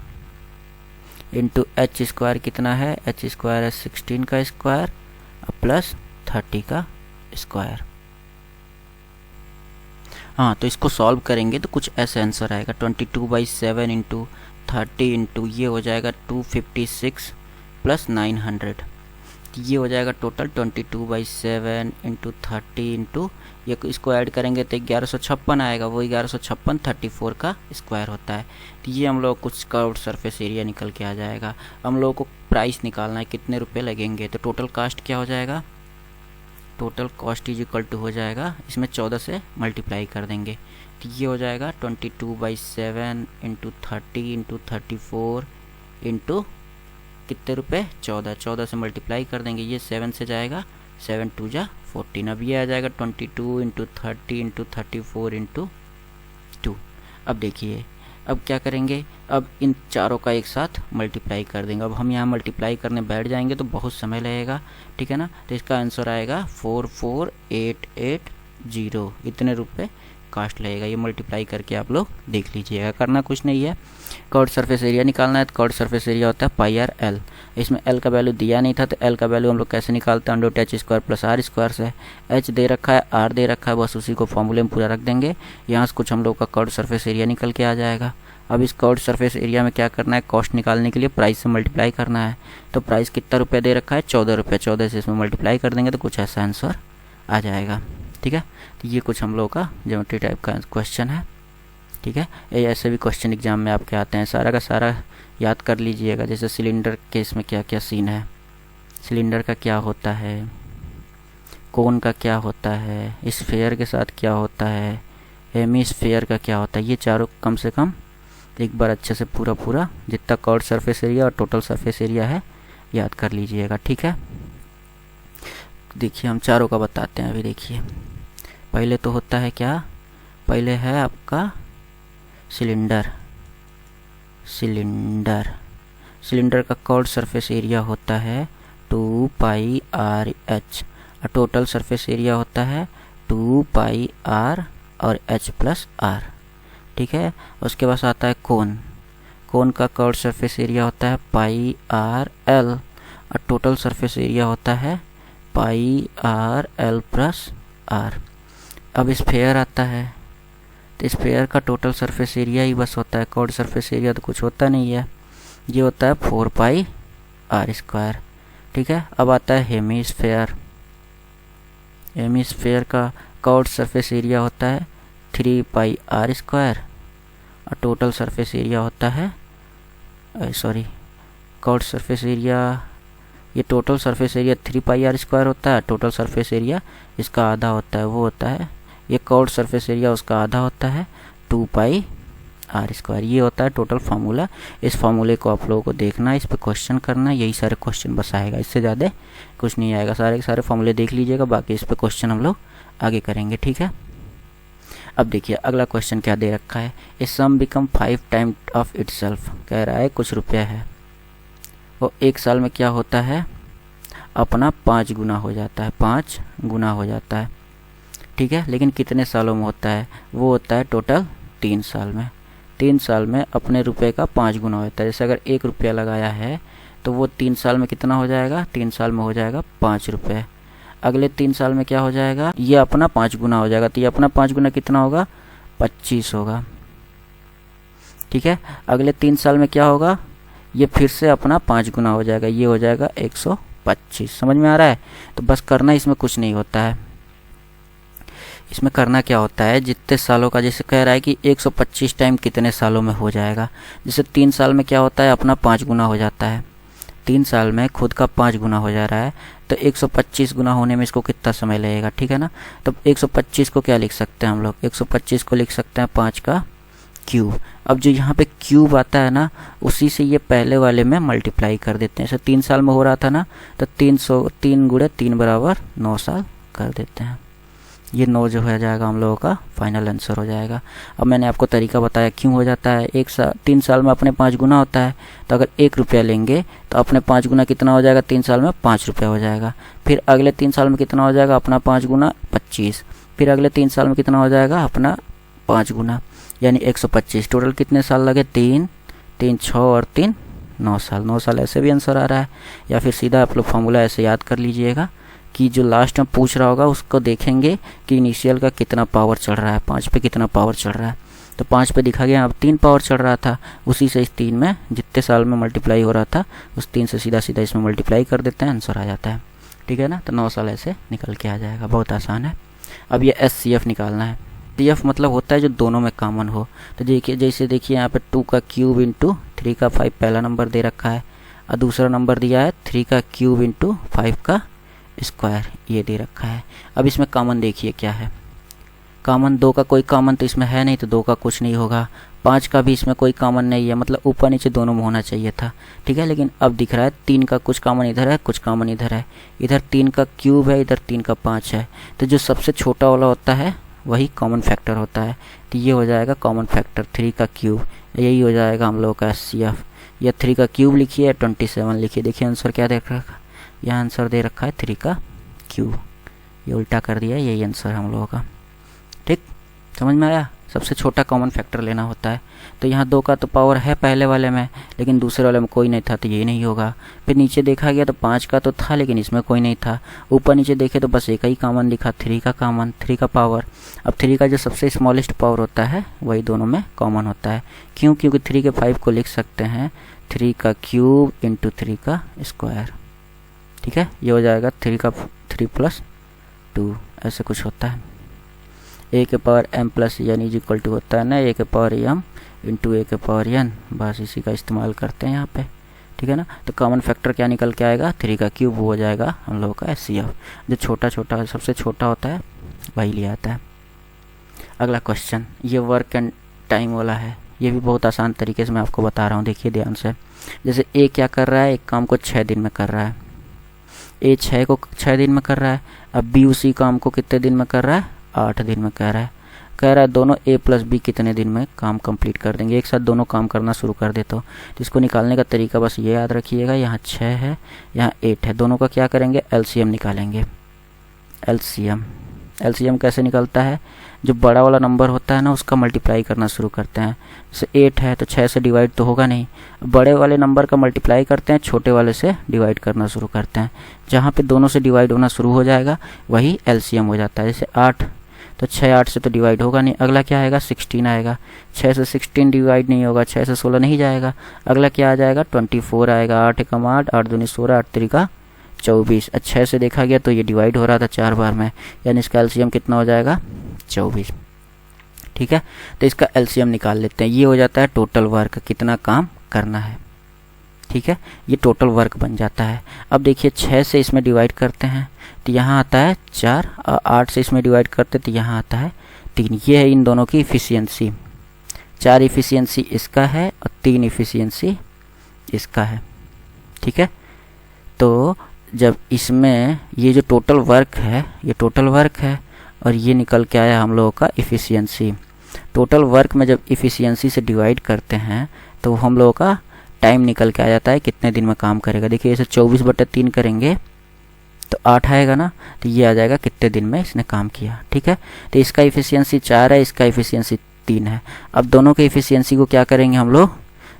× h² कितना है, h² है 16 का स्क्वायर प्लस 30 का स्क्वायर। हाँ, तो इसको सॉल्व करेंगे तो कुछ ऐसे आंसर आएगा, 22/7 × 30 × ये हो जाएगा 256 + 900। ये हो जाएगा टोटल 22/7 × 30 × ये, इसको ऐड करेंगे तो 1156 आएगा, वो 1156 34 का स्क्वायर होता है। तो ये हम लोग कुछ कर्व्ड सरफेस एरिया निकल के आ जाएगा। हम लोगों को प्राइस निकालना है, कितने रुपए लगेंगे, तो टोटल कास्ट क्या हो जाएगा, टोटल कॉस्ट = हो जाएगा, इसमें 14 से मल्टीप्लाई कर देंगे, तो ये हो जाएगा 22/7 × 30 × 34 × कितने रुपए 14, 14 से मल्टीप्लाई कर देंगे, ये 7 से जाएगा, 7 2 जा 14। अब ये आ जाएगा 22 इंटू 30 इंटू 34 इंटू 2। अब देखिए अब क्या करेंगे, अब इन चारों का एक साथ मल्टीप्लाई कर देंगे। अब हम यहाँ मल्टीप्लाई करने बैठ जाएंगे तो बहुत समय लगेगा, ठीक है ना। तो इसका आंसर आएगा 44880, इतने रुपए कास्ट लगेगा। ये मल्टीप्लाई करके आप लोग देख लीजिएगा, करना कुछ नहीं है। कर्व्ड सरफेस एरिया निकालना है तो कर्व्ड सरफेस एरिया होता है पाई आर एल। इसमें एल का वैल्यू दिया नहीं था तो एल का वैल्यू हम लोग कैसे निकालते हैं, under root h square plus r square से। एच दे रखा है, आर दे रखा है, बस उसी को फॉर्मूले में पूरा रख देंगे, यहाँ से कुछ हम लोग का कर्व्ड सरफेस एरिया निकल के आ जाएगा। अब इस कर्व्ड सरफेस एरिया में क्या करना है, कॉस्ट निकालने के लिए प्राइस से मल्टीप्लाई करना है। तो प्राइस कितना रुपये दे रखा है, 14 रुपये, 14 से इसमें मल्टीप्लाई कर देंगे तो कुछ ऐसा आंसर आ जाएगा, ठीक है। तो ये कुछ हम लोग का ज्योमेट्री टाइप का क्वेश्चन है, ठीक है। ये ऐसे भी क्वेश्चन एग्जाम में आपके आते हैं, सारा का सारा याद कर लीजिएगा। जैसे सिलेंडर केस में क्या क्या सीन है, सिलेंडर का क्या होता है, कोन का क्या होता है, स्फेयर के साथ क्या होता है, हेमीस्फेयर का क्या होता है, ये चारों कम से कम एक बार अच्छे से पूरा जितना कर्व्ड सरफेस एरिया और टोटल सरफेस एरिया है याद कर लीजिएगा, ठीक है। देखिए हम चारों का बताते हैं। अभी देखिए पहले तो होता है क्या, पहले है आपका सिलेंडर। सिलेंडर का कर्व्ड सरफेस एरिया होता है 2 पाई आर एच और टोटल सरफेस एरिया होता है 2 पाई आर और एच प्लस आर, ठीक है। उसके बाद आता है कोन। कोन का कर्व्ड सरफेस एरिया होता है पाई आर एल और टोटल सरफेस एरिया होता है पाई आर एल प्लस आर। अब स्फेयर आता है तो स्फेयर का टोटल सरफेस एरिया ही बस होता है, कर्व्ड सरफेस एरिया तो कुछ होता नहीं है, ये होता है 4 पाई आर स्क्वायर, ठीक है। अब आता है हेमीस्फेयर। हेमीस्फेयर का कर्व्ड सरफेस एरिया होता है 3 पाई आर स्क्वायर और टोटल सरफेस एरिया होता है कर्व्ड सरफेस एरिया, ये total surface area 3 pi r square होता है, टोटल सरफेस एरिया इसका आधा होता है, वो होता है ये कर्व्ड सरफेस एरिया उसका आधा होता है 2 पाई आर स्क्वायर। ये होता है टोटल फार्मूला। इस फार्मूले को आप लोगों को देखना है, इस पर क्वेश्चन करना है, यही सारे क्वेश्चन बस आएगा, इससे ज़्यादा कुछ नहीं आएगा। सारे के सारे फार्मूले देख लीजिएगा, बाकी इस पर क्वेश्चन हम लोग आगे करेंगे, ठीक है। अब देखिए अगला क्वेश्चन क्या दे रखा है, ए सम बिकम 5 टाइम ऑफ इटसेल्फ। कह रहा है कुछ रुपया है वो 1 साल में क्या होता है, अपना 5 गुना हो जाता है, 5 गुना हो जाता है, ठीक है। लेकिन कितने सालों में होता है, वो होता है टोटल 3 साल में। 3 साल में अपने रुपए का 5 गुना होता है। जैसे अगर 1 रुपया लगाया है तो वो 3 साल में कितना हो जाएगा, 3 साल में हो जाएगा 5 रुपये। अगले 3 साल में क्या हो जाएगा, ये अपना 5 गुना हो जाएगा, तो ये अपना 5 गुना कितना होगा, 25 होगा, ठीक है। अगले 3 साल में क्या होगा, ये फिर से अपना 5 गुना हो जाएगा, ये हो जाएगा 125। समझ में आ रहा है। तो बस करना इसमें कुछ नहीं होता है। इसमें करना क्या होता है, जितने सालों का, जैसे कह रहा है कि 125 टाइम कितने सालों में हो जाएगा। जैसे 3 साल में क्या होता है, अपना 5 गुना हो जाता है, 3 साल में खुद का 5 गुना हो जा रहा है, तो 125 गुना होने में इसको कितना समय लगेगा, ठीक है ना। तो 125 को क्या लिख सकते हैं हम लोग, 125 को लिख सकते हैं 5 का क्यूब। अब जो यहाँ पे क्यूब आता है ना, उसी से ये पहले वाले में मल्टीप्लाई कर देते हैं। जैसे 3 साल में हो रहा था ना, तो 3 गुणे 3 बराबर 9 साल कर देते हैं। ये 9 जो हो जाएगा हम लोगों का फाइनल आंसर हो जाएगा। अब मैंने आपको तरीका बताया क्यों हो जाता है। 3 साल में अपने 5 गुना होता है, तो अगर 1 रुपया लेंगे तो अपने 5 गुना कितना हो जाएगा, 3 साल में 5 रुपया हो जाएगा। फिर अगले 3 साल में कितना हो जाएगा, अपना 5 गुना 25। फिर अगले 3 साल में कितना हो जाएगा, अपना 5 गुना, यानी 125। टोटल कितने साल लगे, 3 6 और 3 9 साल। 9 साल ऐसे भी आंसर आ रहा है, या फिर सीधा आप लोग फॉर्मूला ऐसे याद कर लीजिएगा कि जो लास्ट में पूछ रहा होगा उसको देखेंगे कि इनिशियल का कितना पावर चढ़ रहा है, 5 पे कितना पावर चढ़ रहा है। तो 5 पे दिखा गया, अब 3 पावर चढ़ रहा था, उसी से इस 3 में जितने साल में मल्टीप्लाई हो रहा था उस 3 से सीधा सीधा इसमें मल्टीप्लाई कर देते हैं, आंसर आ जाता है, ठीक है ना। तो 9 साल ऐसे निकल के आ जाएगा, बहुत आसान है। अब ये SCF निकालना है। CF मतलब होता है जो दोनों में कॉमन हो। तो देखिए, जैसे देखिए यहाँ पे 2 का क्यूब इंटू 3 का 5 पहला नंबर दे रखा है, और दूसरा नंबर दिया है 3 का क्यूब इंटू 5 का स्क्वायर, ये दे रखा है। अब इसमें कॉमन देखिए क्या है, कॉमन 2 का कोई कॉमन तो इसमें है नहीं, तो 2 का कुछ नहीं होगा। 5 का भी इसमें कोई कॉमन नहीं है, मतलब ऊपर नीचे दोनों में होना चाहिए था, ठीक है। लेकिन अब दिख रहा है 3 का कुछ कॉमन इधर है, कुछ कॉमन इधर है, इधर 3 का क्यूब है, इधर 3 का 5 है। तो जो सबसे छोटा वाला होता है वही कॉमन फैक्टर होता है। तो ये हो जाएगा कॉमन फैक्टर 3 का क्यूब, यही हो जाएगा हम लोगों का एचसीएफ। या 3 का क्यूब लिखिए, 27 लिखिए। देखिए आंसर क्या दे रखा है, यहाँ आंसर दे रखा है 3 का क्यूब, ये उल्टा कर दिया, यही आंसर है हम लोगों का। ठीक, समझ में आया। सबसे छोटा कॉमन फैक्टर लेना होता है। तो यहाँ 2 का तो पावर है पहले वाले में, लेकिन दूसरे वाले में कोई नहीं था, तो ये नहीं होगा। फिर नीचे देखा गया तो 5 का तो था, लेकिन इसमें कोई नहीं था। ऊपर नीचे देखे तो बस एक ही कॉमन दिखा, 3 का कॉमन, 3 का पावर। अब 3 का जो सबसे स्मॉलेस्ट पावर होता है वही दोनों में कॉमन होता है। क्यों? क्योंकि 3 के 5 को लिख सकते हैं 3 का क्यूब इंटू 3 का स्क्वायर। ठीक है, ये हो जाएगा 3 प्लस 2, ऐसे कुछ होता है। ए के power m plus n is equal to होता है ना ए के पावर एम इंटू ए के पावर एन, बस इसी का इस्तेमाल करते हैं यहाँ पे। ठीक है ना। तो कॉमन फैक्टर क्या निकल के आएगा, 3 का क्यूब हो जाएगा हम लोगों का एचसीएफ। जो छोटा छोटा सबसे छोटा होता है वही लिया आता है। अगला क्वेश्चन, ये वर्क एंड टाइम वाला है। ये भी बहुत आसान तरीके से मैं आपको बता रहा हूँ, देखिए ध्यान से। जैसे ए क्या कर रहा है, एक काम को 6 दिन में कर रहा है। ए 6 को 6 दिन में कर रहा है। अब बी उसी काम को कितने दिन में कर रहा है, 8 दिन में कह रहा है दोनों ए प्लस बी कितने दिन में काम कंप्लीट कर देंगे। एक साथ दोनों काम करना शुरू कर देते हो। तो इसको निकालने का तरीका बस ये याद रखिएगा, यहाँ 6 है, यहाँ 8 है, दोनों का क्या करेंगे, एलसीएम निकालेंगे। एलसीएम कैसे निकलता है, जो बड़ा वाला नंबर होता है ना उसका मल्टीप्लाई करना शुरू करते हैं। जैसे 8 है तो 6 से डिवाइड तो होगा नहीं, बड़े वाले नंबर का मल्टीप्लाई करते हैं, छोटे वाले से डिवाइड करना शुरू करते हैं। जहाँ पे दोनों से डिवाइड होना शुरू हो जाएगा वही एलसीएम हो जाता है। जैसे 8 तो 6 8 से तो डिवाइड होगा नहीं, अगला क्या आएगा, 16 आएगा। 6 से 16 डिवाइड नहीं होगा, 6 से 16 नहीं जाएगा, अगला क्या आ जाएगा, 24 आएगा। 8 एकम 8, 8 दूनी 16, 8 3 24। 6 से देखा गया तो ये डिवाइड हो रहा था 4 बार में, यानी इसका एलसीएम कितना हो जाएगा, 24। ठीक है, तो इसका एलसीएम निकाल लेते हैं। ये हो जाता है टोटल वर्क, कितना काम करना है। ठीक है, ये टोटल वर्क बन जाता है। अब देखिए 6 से इसमें डिवाइड करते हैं तो यहाँ आता है 4, और 8 से इसमें डिवाइड करते तो यहाँ आता है 3। ये है इन दोनों की इफ़िशियंसी। 4 इफ़िशियंसी इसका है और 3 इफ़िशियंसी इसका है। ठीक है, तो जब इसमें ये जो टोटल वर्क है, ये टोटल वर्क है और ये निकल के आया हम लोगों का इफ़िशियंसी। टोटल वर्क में जब इफ़िशियंसी से डिवाइड करते हैं तो हम लोगों का टाइम निकल के आ जाता है, कितने दिन में काम करेगा। देखिए इसे 24/3 करेंगे तो 8 आएगा ना, तो ये आ जाएगा कितने दिन में इसने काम किया। ठीक है, तो इसका इफ़िशियंसी 4 है, इसका इफ़िशियंसी 3 है। अब दोनों के इफ़िशियंसी को क्या करेंगे हम लोग,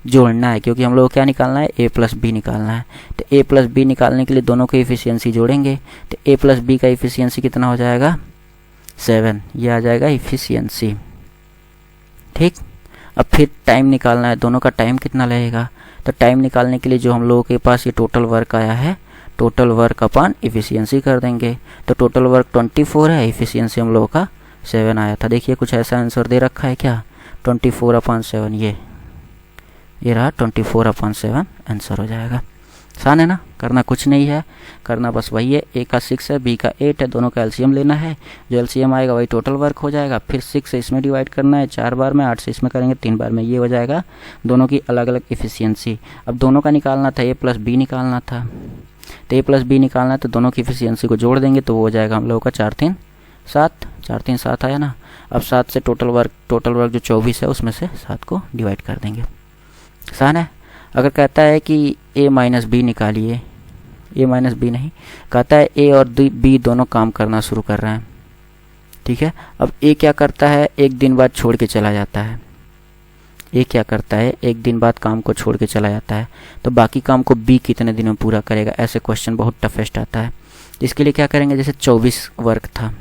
जोड़ना है, क्योंकि हम लोग को क्या निकालना है, ए प्लस बी निकालना है। तो ए प्लस बी निकालने के लिए दोनों के इफ़िशियंसी जोड़ेंगे, तो ए प्लस बी का इफ़िशियंसी कितना हो जाएगा, 7। ये आ जाएगा इफ़िशियंसी। ठीक, अब फिर टाइम निकालना है, दोनों का टाइम कितना लगेगा। तो टाइम निकालने के लिए जो हम लोगों के पास ये टोटल वर्क आया है, टोटल वर्क अपॉन इफ़िशियंसी कर देंगे। तो टोटल वर्क 24 है, इफ़िशियंसी हम लोगों का 7 आया था। देखिए कुछ ऐसा आंसर दे रखा है क्या, 24/7, ये रहा 24/7 आंसर हो जाएगा। आसान है ना, करना कुछ नहीं है, करना बस वही है। ए का 6 है, बी का 8 है, दोनों का एलसीएम लेना है। जो एलसीएम आएगा वही टोटल वर्क हो जाएगा। फिर 6 से इसमें डिवाइड करना है 4 बार में, 8 से इसमें करेंगे 3 बार में, ये हो जाएगा दोनों की अलग अलग इफ़िशियंसी। अब दोनों का निकालना था, ए प्लस बी निकालना था। तो ए प्लस बी निकालना है तो दोनों की इफ़िशियंसी को जोड़ देंगे, तो वो हो जाएगा हम लोगों का 4 3 7, 4 3 7 आया ना। अब 7 से टोटल वर्क जो 24 है उसमें से 7 को डिवाइड कर देंगे। आसान है। अगर कहता है कि ए माइनस बी निकालिए, ए माइनस बी नहीं, कहता है ए और बी दोनों काम करना शुरू कर रहे हैं। ठीक है, अब ए क्या करता है, एक दिन बाद छोड़ के चला जाता है। ए क्या करता है, एक दिन बाद काम को छोड़ के चला जाता है, तो बाकी काम को बी कितने दिन में पूरा करेगा। ऐसे क्वेश्चन बहुत टफेस्ट आता है। इसके लिए क्या करेंगे, जैसे 24 वर्क था,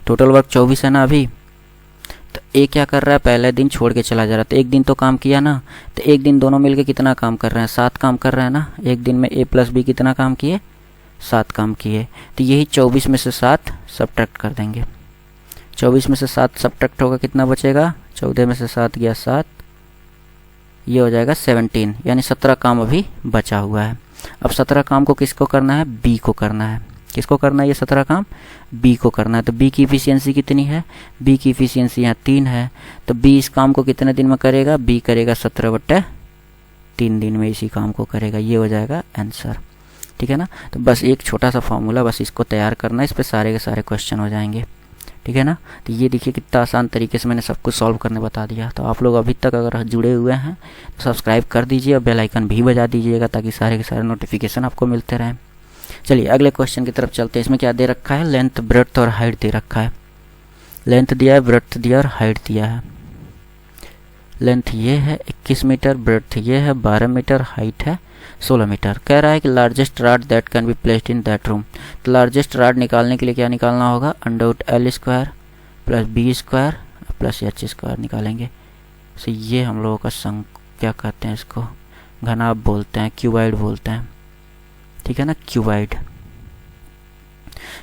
टोटल वर्क 24 है ना अभी, तो ए क्या कर रहा है, पहले दिन छोड़ के चला जा रहा है, तो एक दिन तो काम किया ना। तो एक दिन दोनों मिलके कितना काम कर रहे हैं, 7 काम कर रहे हैं ना। एक दिन में ए प्लस बी कितना काम किए, 7 काम किए। तो यही 24 में से 7 सब्ट्रैक्ट कर देंगे। 24 में से 7 सब्ट्रैक्ट होगा, कितना बचेगा, 14 में से 7 गया 7, ये हो जाएगा 17, यानी 17 काम अभी बचा हुआ है। अब 17 काम को किसको करना है, बी को करना है। किसको करना है ये 17 काम? बी को करना है। तो बी की इफिशियंसी कितनी है? बी की इफिशियंसी यहाँ 3 है। तो बी इस काम को कितने दिन में करेगा? बी करेगा 17/3 दिन में इसी काम को करेगा। ये हो जाएगा आंसर, ठीक है ना। तो बस एक छोटा सा फॉर्मूला, बस इसको तैयार करना है, इस पर सारे के सारे क्वेश्चन हो जाएंगे, ठीक है ना। तो ये देखिए कितना आसान तरीके से मैंने सब कुछ सॉल्व करने बता दिया। तो आप लोग अभी तक अगर जुड़े हुए हैं तो सब्सक्राइब कर दीजिए और बेल आइकन भी बजा दीजिएगा ताकि सारे के सारे नोटिफिकेशन आपको मिलते रहें। चलिए अगले क्वेश्चन की तरफ चलते हैं। इसमें क्या दे रखा है? लेंथ, ब्रेड्थ और हाइट दे रखा है। लेंथ दिया है, ब्रेड्थ दिया और हाइट दिया है। लेंथ ये है 21 मीटर, ब्रेड्थ ये है 12 मीटर, हाइट है 16 मीटर। कह रहा है कि largest rod that can be placed in that room. तो लार्जेस्ट रॉड निकालने के लिए क्या निकालना होगा? √L² plus B² plus H² निकालेंगे। तो ये हम लोगों का क्या कहते हैं इसको? घनाभ बोलते हैं, क्यूबाइड बोलते हैं, ठीक है ना, क्यूबाइड।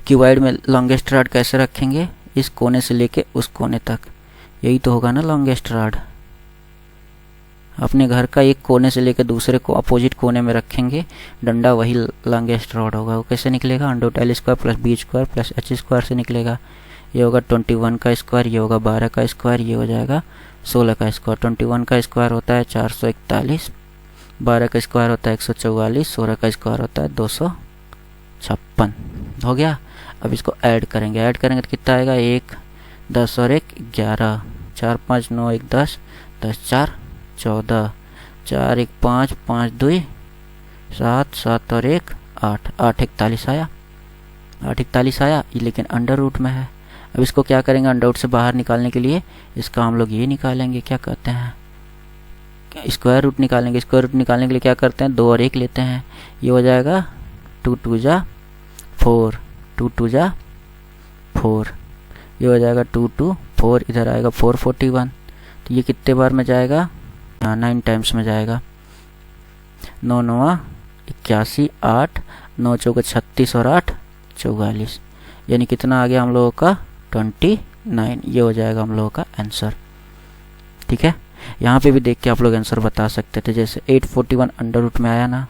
क्यूबाइड में लॉन्गेस्ट रॉड कैसे रखेंगे? इस कोने से लेके उस कोने तक, यही तो होगा ना लॉन्गेस्ट रॉड। अपने घर का एक कोने से लेकर दूसरे को अपोजिट कोने में रखेंगे, डंडा वही लॉन्गेस्ट रॉड होगा। वो कैसे निकलेगा? √L² plus B² plus H² से निकलेगा। ये होगा 21 का स्क्वायर, ये होगा 12 का स्क्वायर, ये हो जाएगा 16 का स्क्वायर। 21 का स्क्वायर होता है 441, 12 का स्क्वायर होता है 144, 16 का स्क्वायर होता है 256। हो गया। अब इसको ऐड करेंगे, ऐड करेंगे तो कितना आएगा? 1, 10 और 1 11, 4 5 9 1 10, 10 4 14, 4 1 5, 5 2 7, 7 और 1 8, 8 41 आया, 8 41 आया। ये लेकिन अंडर रूट में है। अब इसको क्या करेंगे? अंडर रूट से बाहर निकालने के लिए इसका हम लोग ये निकालेंगे, क्या कहते हैं, स्क्वायर रूट निकालेंगे। स्क्वायर रूट निकालने के लिए क्या करते हैं? 2 और 1 लेते हैं। ये हो जाएगा 2 2 जा 4, 2 2 जा 4, ये हो जाएगा 2 2 4, इधर आएगा 441। तो ये कितने बार में जाएगा? 9 टाइम्स में जाएगा। 9 9 81, 8 9 चौके 36 और 8 44, यानी कितना आ गया हम लोगों का? 29। ये हो जाएगा हम लोगों का आंसर, ठीक है। यहाँ पे भी देख के आप लोग आंसर बता सकते थे। जैसे 841 अंडर रूट में आया ना,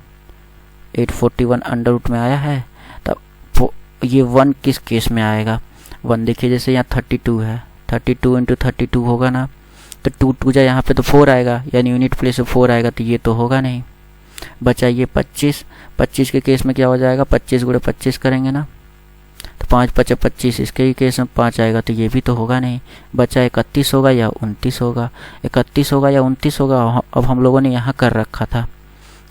841 अंडर रूट में आया है, तब ये 1 किस केस में आएगा? 1 देखिए, जैसे यहाँ 32 है, 32 × 32 होगा ना, तो 2 2 जा यहाँ पे तो 4 आएगा, यानी यूनिट प्लेस से 4 आएगा, तो ये तो होगा नहीं। बचा ये 25, 25 के केस में क्या हो जाएगा? 25 × 25 करेंगे ना, तो 5 5 25, इसके ही केस में 5 आएगा, तो ये भी तो होगा नहीं। बचा 31 होगा या 29 होगा, 31 होगा या 29 होगा। अब हम लोगों ने यहाँ कर रखा था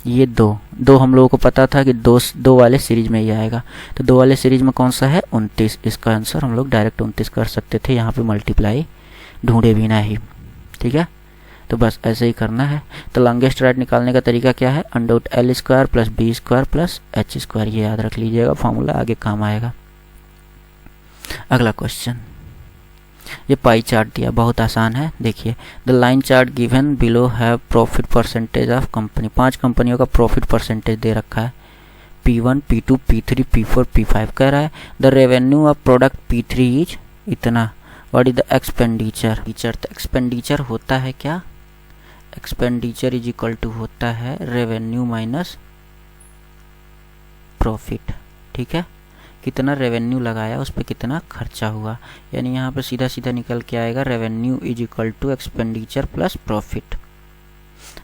ये 2 हम लोगों को पता था कि 2 वाले सीरीज में ही आएगा, तो 2 वाले सीरीज में कौन सा है? 29। इसका आंसर हम लोग डायरेक्ट 29 कर सकते थे, यहाँ पे मल्टीप्लाई ढूंढे भी ना ही, ठीक है। तो बस ऐसे ही करना है। तो लॉन्गेस्ट रॉड निकालने का तरीका क्या है? √L² plus B² plus H²। ये याद रख लीजिएगा, फॉर्मूला आगे काम आएगा। अगला क्वेश्चन, ये पाई चार्ट दिया, बहुत आसान है। देखिए, the line chart given below have profit percentage of company. 5 कंपनियों का प्रॉफिट परसेंटेज दे रखा है, P1 P2 P3 P4 P5। कह रहा है the revenue of product P3 is इतना, व्हाट इज द एक्सपेंडिचर। तो एक्सपेंडिचर होता है क्या? एक्सपेंडिचर इज इक्वल टू होता है रेवेन्यू माइनस प्रॉफिट, ठीक है। कितना रेवेन्यू लगाया, उस पर कितना खर्चा हुआ, यानी यहाँ पर सीधा सीधा निकल के आएगा revenue is equal to expenditure plus profit.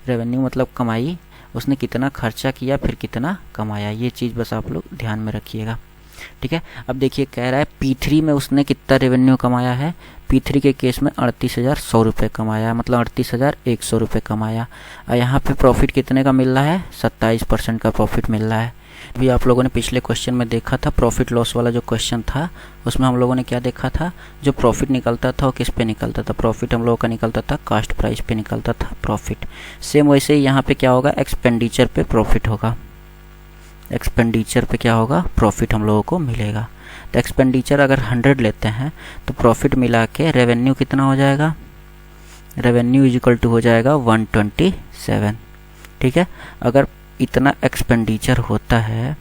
Revenue मतलब कमाई, उसने कितना खर्चा किया फिर कितना कमाया, ये चीज़ बस आप लोग ध्यान में रखिएगा, ठीक है। अब देखिए, कह रहा है P3 में उसने कितना रेवेन्यू कमाया है। P3 के केस में 38,100 रुपये कमाया है, मतलब 38,100 रुपये कमाया। और यहाँ पे प्रॉफिट कितने का मिल रहा है? 27% का प्रॉफिट मिल रहा है। भी आप लोगों ने पिछले क्वेश्चन में देखा था, प्रॉफिट लॉस वाला जो क्वेश्चन था, उसमें हम लोगों ने क्या देखा था? जो प्रॉफिट निकलता था वो किस पे निकलता था? प्रॉफिट हम लोगों का निकलता था कॉस्ट प्राइस पे निकलता था प्रॉफिट। सेम वैसे ही यहाँ पे क्या होगा? एक्सपेंडिचर पे प्रॉफिट होगा। एक्सपेंडिचर पे क्या होगा? प्रॉफिट हम लोगों को मिलेगा। तो एक्सपेंडिचर अगर 100 लेते हैं तो प्रॉफिट मिला के रेवेन्यू कितना हो जाएगा? रेवेन्यू इज इक्वल टू हो जाएगा 127, ठीक है। अगर इतना एक्सपेंडिचर होता है,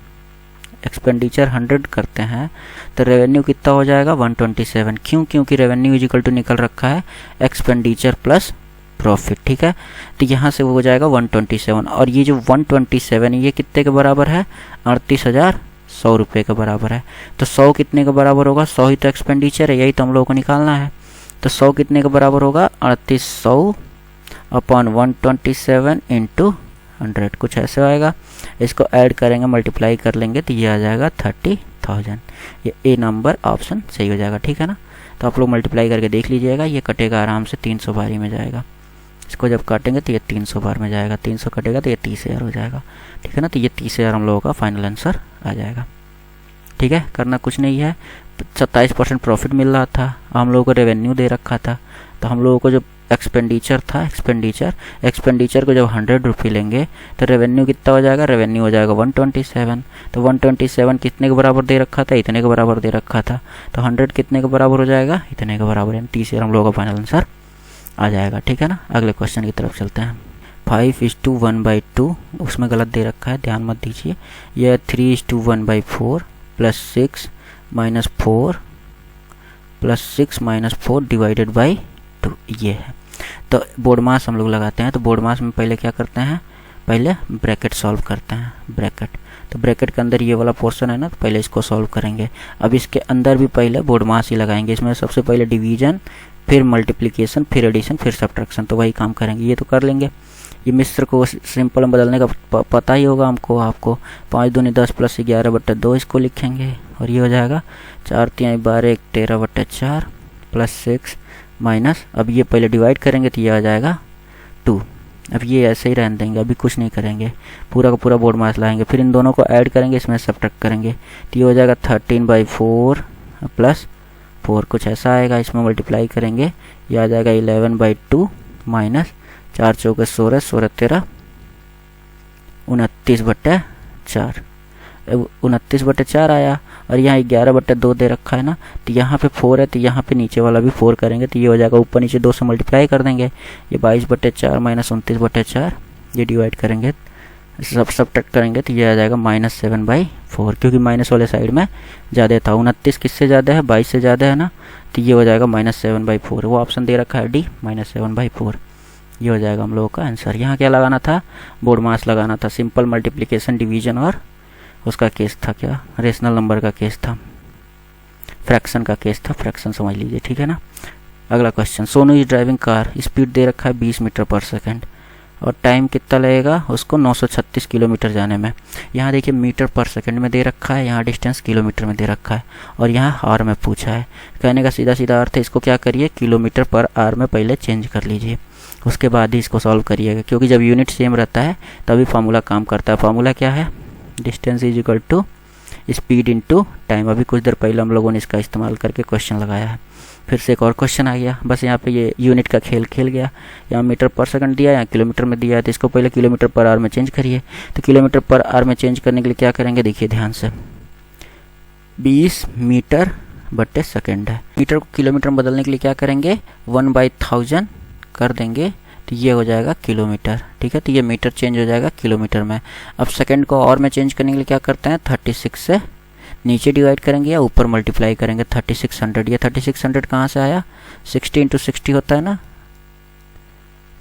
एक्सपेंडिचर 100 करते हैं तो रेवेन्यू कितना हो जाएगा? 127। क्यों? क्योंकि रेवेन्यू इज इक्वल टू निकल रखा है एक्सपेंडिचर प्लस प्रॉफिट, ठीक है। तो यहाँ से वो हो जाएगा 127, और ये जो 127 ये कितने के बराबर है? 38,000 ₹100 के बराबर है। तो 100 कितने के बराबर होगा? 100 ही तो एक्सपेंडिचर है, यही तो हम लोगों को निकालना है। तो 100 कितने के बराबर होगा? 3800 अपॉन 127 इंटू 100, कुछ ऐसे आएगा। इसको ऐड करेंगे, मल्टीप्लाई कर लेंगे तो ये आ जाएगा 30,000। ये ए नंबर ऑप्शन सही हो जाएगा, ठीक है ना। तो आप लोग मल्टीप्लाई करके देख लीजिएगा, ये कटेगा आराम से 300 बारी में जाएगा। इसको जब काटेंगे तो ये 300 बार में जाएगा, 300 कटेगा तो ये 30,000 हो जाएगा, ठीक है ना। तो ये 30,000 हम लोगों का फाइनल आंसर आ जाएगा, ठीक है। करना कुछ नहीं है। 27% प्रॉफिट मिल रहा था, हम लोगों को रेवेन्यू दे रखा था, तो हम लोगों को जो एक्सपेंडिचर था, एक्सपेंडिचर को जब 100 रुपये लेंगे तो रेवेन्यू कितना हो जाएगा? रेवेन्यू हो जाएगा 127। तो 127 कितने के बराबर दे रखा था? इतने के बराबर दे रखा था। तो 100 कितने के बराबर हो जाएगा? इतने के बराबर, यानी 30,000 हम लोगों का फाइनल आंसर आ जाएगा, ठीक है ना। अगले क्वेश्चन की तरफ चलते हैं। 5:1/2, उसमें गलत दे रखा है, ध्यान मत दीजिए। यह 3:1/4 plus 6 minus 4 plus 6 minus 4 divided by 2, ये है। तो बोर्ड मास हम लोग लगाते हैं। तो बोर्ड मास में पहले क्या करते हैं? पहले ब्रैकेट सॉल्व करते हैं, ब्रैकेट। तो ब्रैकेट के अंदर ये वाला पोर्शन है ना, तो पहले इसको सॉल्व करेंगे। अब इसके अंदर भी पहले बोर्ड मास ही लगाएंगे। इसमें सबसे पहले डिवीजन, फिर मल्टीप्लिकेशन, फिर एडिशन, फिर सब्ट्रैक्शन, तो वही काम करेंगे। ये तो कर लेंगे। ये मिश्र को सिंपल में बदलने का पता ही होगा हमको, आपको। 5 दूनी 10 प्लस 11/2 इसको लिखेंगे, और ये हो जाएगा 4 3 12 13/4 प्लस 6 माइनस, अब ये पहले डिवाइड करेंगे तो ये आ जाएगा 2। अब ये ऐसे ही रहने देंगे, अभी कुछ नहीं करेंगे, पूरा का पूरा बोर्ड मास लाएंगे। फिर इन दोनों को ऐड करेंगे, इसमें सब्ट्रैक्ट करेंगे तो ये हो जाएगा 13/4 प्लस 4, कुछ ऐसा आएगा। इसमें मल्टीप्लाई करेंगे, ये आ जाएगा 11/2 माइनस 4 चौके 16, 16 13 29/4, 29/4 आया। और यहाँ 11/2 दे रखा है ना, तो यहाँ पे 4 है, तो यहाँ पे नीचे वाला भी 4 करेंगे तो ये हो जाएगा, ऊपर नीचे 2 से मल्टीप्लाई कर देंगे। ये 22/4 माइनस 29/4, ये डिवाइड करेंगे, सब्ट्रैक्ट करेंगे तो ये आ जाएगा -7/4, क्योंकि माइनस वाले साइड में ज़्यादा था। 29 किससे ज़्यादा है? 22 से ज़्यादा है ना, तो ये हो जाएगा -7/4। वो ऑप्शन दे रखा है डी, -7/4। ये हो जाएगा हम लोगों का आंसर। यहाँ क्या लगाना था? बोर्ड मास लगाना था। सिंपल मल्टीप्लिकेशन, डिवीजन और उसका केस था क्या? रेशनल नंबर का केस था, फ्रैक्शन का केस था, फ्रैक्शन समझ लीजिए, ठीक है ना। अगला question, Sonu is driving car, speed दे रखा है 20 मीटर पर सेकेंड, और टाइम कितना लगेगा उसको? 936 किलोमीटर जाने में। यहाँ देखिए मीटर पर सेकंड में दे रखा है, यहाँ डिस्टेंस किलोमीटर में दे रखा है, और यहाँ आर में पूछा है। कहने का सीधा सीधा अर्थ है, इसको क्या करिए, किलोमीटर पर आर में पहले चेंज कर लीजिए, उसके बाद ही इसको सॉल्व करिएगा, क्योंकि जब यूनिट सेम रहता है तभी फार्मूला काम करता है। फार्मूला क्या है? Distance is equal to speed into time. अभी कुछ देर पहले हम लोगों ने इसका इस्तेमाल करके क्वेश्चन लगाया है। फिर से एक और क्वेश्चन आ गया, बस यहाँ पे ये यूनिट का खेल खेल गया। यहाँ मीटर पर सेकंड दिया है, यहाँ किलोमीटर में दिया है, तो इसको पहले किलोमीटर पर आवर में चेंज करिए। तो किलोमीटर पर आवर में चेंज करने के लिए क्या करेंगे? देखिए ध्यान से, 20 मीटर बटे सेकंड है। मीटर को किलोमीटर में बदलने के लिए क्या करेंगे? 1/1000 कर देंगे, तो ये हो जाएगा किलोमीटर, ठीक है। तो ये मीटर चेंज हो जाएगा किलोमीटर में। अब सेकंड को और में चेंज करने के लिए क्या करते हैं? 36 से नीचे डिवाइड करेंगे या ऊपर मल्टीप्लाई करेंगे, 3600। ये 3600 कहाँ से आया? 60 × 60 होता है ना,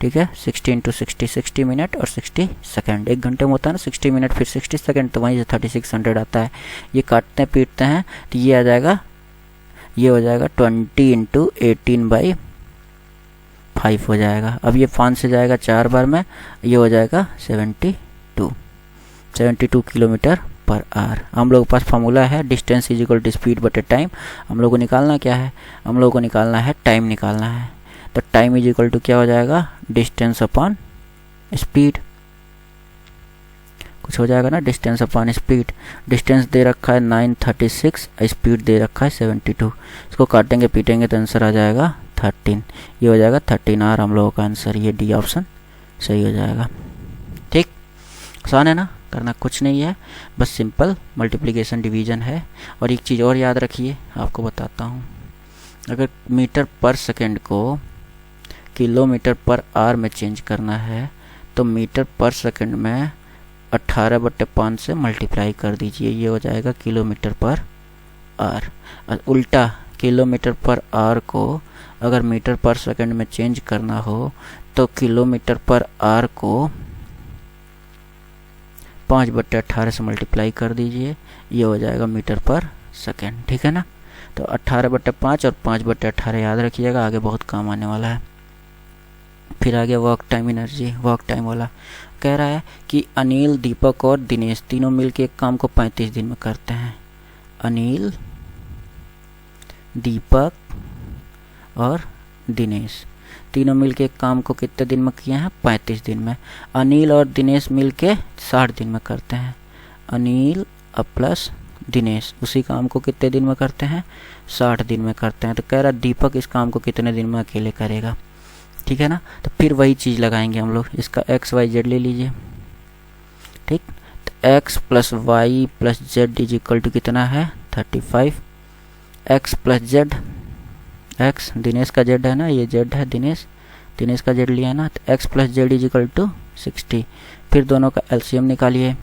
ठीक है। 60 × 60, 60 मिनट और 60 सेकंड, 1 घंटे में होता है ना 60 मिनट फिर 60 सेकंड, तो वहीं से 3600 आता है। ये काटते हैं पीटते हैं तो ये आ जाएगा, ये हो जाएगा 20 × 18/5 हो जाएगा। अब ये 5 से जाएगा 4 बार में, ये हो जाएगा 72 किलोमीटर पर आवर। हम लोगों के पास फार्मूला है distance is equal to speed बटे टाइम। हम लोग को निकालना क्या है? हम लोग को निकालना है टाइम निकालना है। तो टाइम इज इक्वल टू क्या हो जाएगा? डिस्टेंस अपॉन स्पीड, कुछ हो जाएगा ना, डिस्टेंस अपॉन स्पीड। डिस्टेंस दे रखा है 936, स्पीड दे रखा है 72। इसको काटेंगे पीटेंगे तो आंसर आ जाएगा 13। ये हो जाएगा 13 आवर हम लोगों का आंसर। ये डी ऑप्शन सही हो जाएगा, ठीक। आसान है ना, करना कुछ नहीं है, बस सिंपल मल्टीप्लिकेशन डिवीजन है। और एक चीज़ और याद रखिए, आपको बताता हूँ, अगर मीटर पर सेकंड को किलोमीटर पर आवर में चेंज करना है तो मीटर पर सेकंड में 18/5 से मल्टीप्लाई कर दीजिए, ये हो जाएगा किलोमीटर पर आवर। उल्टा किलोमीटर पर आवर को अगर मीटर पर सेकंड में चेंज करना हो तो किलोमीटर पर आवर को 5/18 से मल्टीप्लाई कर दीजिए, ये हो जाएगा मीटर पर सेकेंड। ठीक है ना। तो 18/5 और 5/18 याद रखिएगा, आगे बहुत काम आने वाला है। फिर आ गया work time energy. Work time वाला कह रहा है कि अनिल, दीपक और दिनेश तीनों मिलकर एक काम को 35 दिन में करते हैं। अनिल, दीपक और दिनेश तीनों मिलके एक काम को कितने दिन में किए हैं? 35 दिन में। अनिल और दिनेश मिलके 60 दिन में करते हैं। अनिल प्लस दिनेश उसी काम को कितने दिन में करते हैं? 60 दिन में करते हैं। तो कह रहा दीपक इस काम को कितने दिन में अकेले करेगा। ठीक है ना। तो फिर वही चीज़ लगाएंगे हम लोग, इसका एक्स वाई जेड ले लीजिए। ठीक, तो x plus y plus z is equal to कितना है? 35। X plus z, x Dinesh का जेड है ना, ये जेड है दिनेश का जेड लिया ना, तो x plus z is equal to 60। फिर दोनों का एलसीएम निकालिए।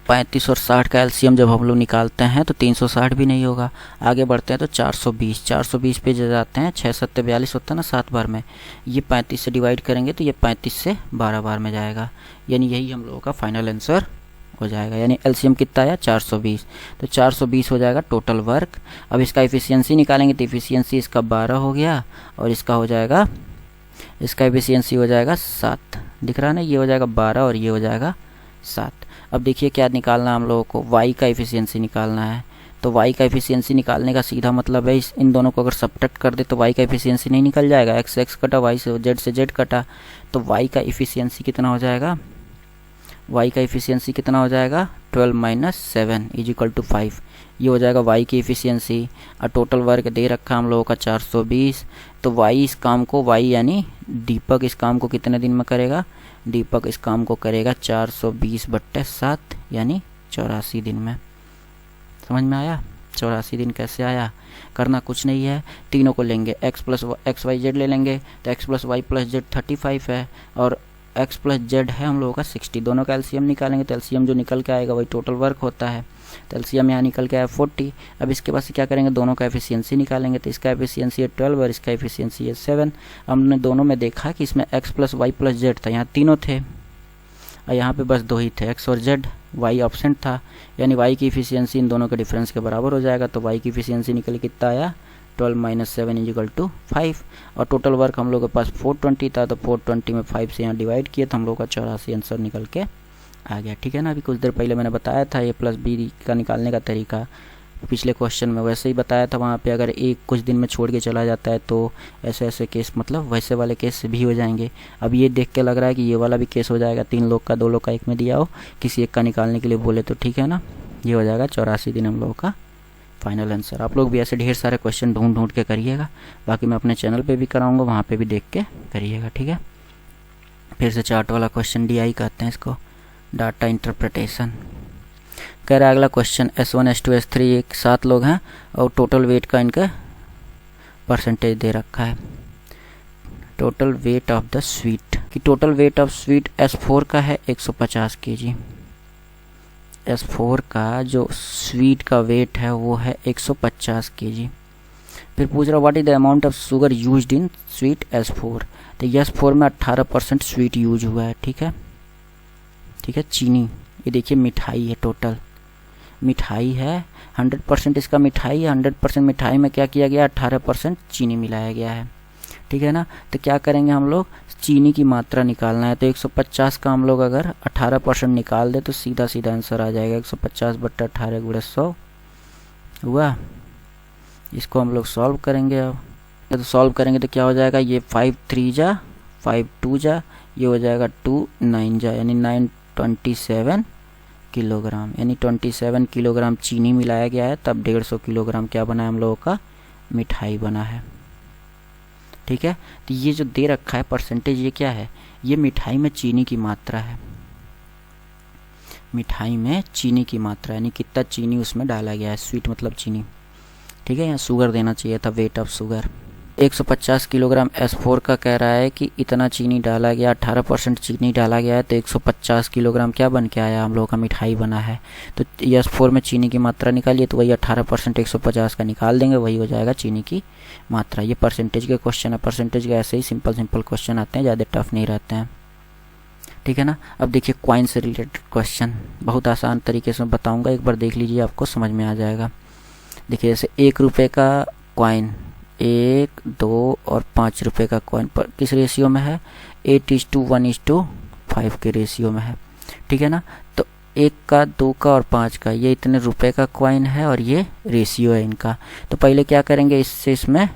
35 और 60 का एलसीएम जब हम लोग निकालते हैं तो 360 भी नहीं होगा। आगे बढ़ते हैं तो 420 पे जाते हैं, 6 7 42 होता है ना 7 बार में। ये 35 से डिवाइड करेंगे तो ये 35 से 12 बार में जाएगा, यानी यही हम लोगों का फाइनल आंसर हो जाएगा। यानी एलसीएम कितना आया? 420। तो 420 हो जाएगा टोटल वर्क। अब इसका इफिशियंसी निकालेंगे तो इफिशियंसी इसका 12 हो गया और इसका हो जाएगा, इसका इफिशियंसी हो जाएगा 7। दिख रहा है ना, ये हो जाएगा 12 और ये हो जाएगा 7। अब देखिए क्या निकालना है हम लोगों को? वाई का इफिशियंसी निकालना है। तो वाई का इफिशियंसी निकालने का सीधा मतलब है इन दोनों को अगर सब्ट्रैक्ट कर दे तो वाई का इफिशियंसी नहीं निकल जाएगा। एक्स एक्स कटा, वाई से जेड कटा, तो वाई का इफिशियंसी कितना हो जाएगा? y का इफिशियंसी कितना हो जाएगा? 12 - 7 इज इक्वल टू 5। ये हो जाएगा y की इफिशियंसी। और टोटल वर्क दे रखा हम लोगों का 420। तो y इस काम को, y यानी दीपक इस काम को कितने दिन में करेगा? दीपक इस काम को करेगा 420/7 यानी 84 दिन में। समझ में आया? 84 दिन कैसे आया? करना कुछ नहीं है, तीनों को लेंगे, एक्स वाई जेड ले लेंगे। तो x plus y plus z 35 है और x प्लस जेड है हम लोगों का 60। दोनों का एलसीएम निकालेंगे तो एलसीएम जो निकल के आएगा वही टोटल वर्क होता है। तो एलसीएम यहाँ निकल के आया 40। अब इसके बाद से क्या करेंगे? दोनों का एफिशिएंसी निकालेंगे। तो इसका एफिशिएंसी है 12 और इसका एफिशिएंसी है 7। हमने दोनों में देखा कि इसमें x plus y plus z था, यहाँ तीनों थे और यहाँ पे बस 2 ही थे, x और z। y ऑप्शन था, यानी y की इफिशियंसी इन दोनों के डिफरेंस के बराबर हो जाएगा। तो y की इफिशियंसी निकल कितना आया? 12 - 7 इज इक्वल टू 5। और टोटल वर्क हम लोग के पास 420 था, तो 420 में 5 से यहाँ डिवाइड किए तो हम लोग का 84 आंसर निकल के आ गया। ठीक है ना। अभी कुछ देर पहले मैंने बताया था a प्लस बी का निकालने का तरीका, पिछले क्वेश्चन में वैसे ही बताया था। वहाँ पे अगर एक कुछ दिन में छोड़ के चला जाता है तो ऐसे ऐसे केस, मतलब वैसे वाले केस भी हो जाएंगे। अब ये देख के लग रहा है कि ये वाला भी केस हो जाएगा। 3 लोग का 2 लोग का एक में दिया हो, किसी एक का निकालने के लिए बोले तो ठीक है ना। ये हो जाएगा 84 दिन हम लोगों का फाइनल आंसर। आप लोग भी ऐसे ढेर सारे क्वेश्चन ढूंढ के करिएगा। बाकी मैं अपने चैनल पे भी कराऊंगा, वहाँ पे भी देख के करिएगा। ठीक है। फिर से चार्ट वाला क्वेश्चन, DI कहते हैं इसको, डाटा इंटरप्रिटेशन। कह रहा है अगला क्वेश्चन, S1 S2 S3 एक 7 लोग हैं और टोटल वेट का इनका परसेंटेज दे रखा है। Total weight of the sweet, कि total weight of sweet S4 का है 150 kg। S4 का जो स्वीट का वेट है वो है 150 kg। फिर पूछ रहा what is the amount of sugar used in sweet S4। तो S4 में 18% स्वीट यूज हुआ है। ठीक है, ठीक है। चीनी, ये देखिए मिठाई है, टोटल मिठाई है 100% इसका मिठाई है। 100% मिठाई में क्या किया गया? 18% चीनी मिलाया गया है। ठीक है ना। तो क्या करेंगे हम लोग? चीनी की मात्रा निकालना है। तो 150 का हम लोग अगर 18% निकाल दे तो सीधा सीधा आंसर आ जाएगा 150/18 × 100 हुआ। इसको हम लोग सॉल्व करेंगे। अब तो सॉल्व करेंगे तो क्या हो जाएगा? ये 5 3 जा 5 2 जा, ये हो जाएगा 2 9 जा, यानी 927 किलोग्राम, यानी 27 किलोग्राम चीनी मिलाया गया है। तब 150 किलोग्राम क्या बना है हम लोगों का? मिठाई बना है। ठीक है। तो ये जो दे रखा है परसेंटेज, ये क्या है? ये मिठाई में चीनी की मात्रा है। मिठाई में चीनी की मात्रा, यानी कितना चीनी उसमें डाला गया है। स्वीट मतलब चीनी। ठीक है। यहाँ शुगर देना चाहिए था, weight of sugar. 150 kilogram S4 का कह रहा है कि इतना चीनी डाला गया, 18% चीनी डाला गया है। तो 150 किलोग्राम क्या बन के आया? हम लोगों का मिठाई बना है। तो S4 में चीनी की मात्रा निकालिए, तो वही 18% 150 का निकाल देंगे, वही हो जाएगा चीनी की मात्रा। ये परसेंटेज के क्वेश्चन है। परसेंटेज के ऐसे ही सिंपल क्वेश्चन आते हैं, ज़्यादा टफ नहीं रहते हैं। ठीक है ना। अब देखिए कॉइन से रिलेटेड क्वेश्चन बहुत आसान तरीके से बताऊंगा, एक बार देख लीजिए, आपको समझ में आ जाएगा। देखिए जैसे 1 रुपये का कॉइन 1, 2 और 5 रुपये का कॉइन पर किस रेशियो में है, 8:1:5 के रेशियो में है, ठीक है ना। तो 1 का, 2 का और 5 का, ये इतने रुपए का कॉइन है और ये रेशियो है इनका। तो पहले क्या करेंगे, इससे इसमें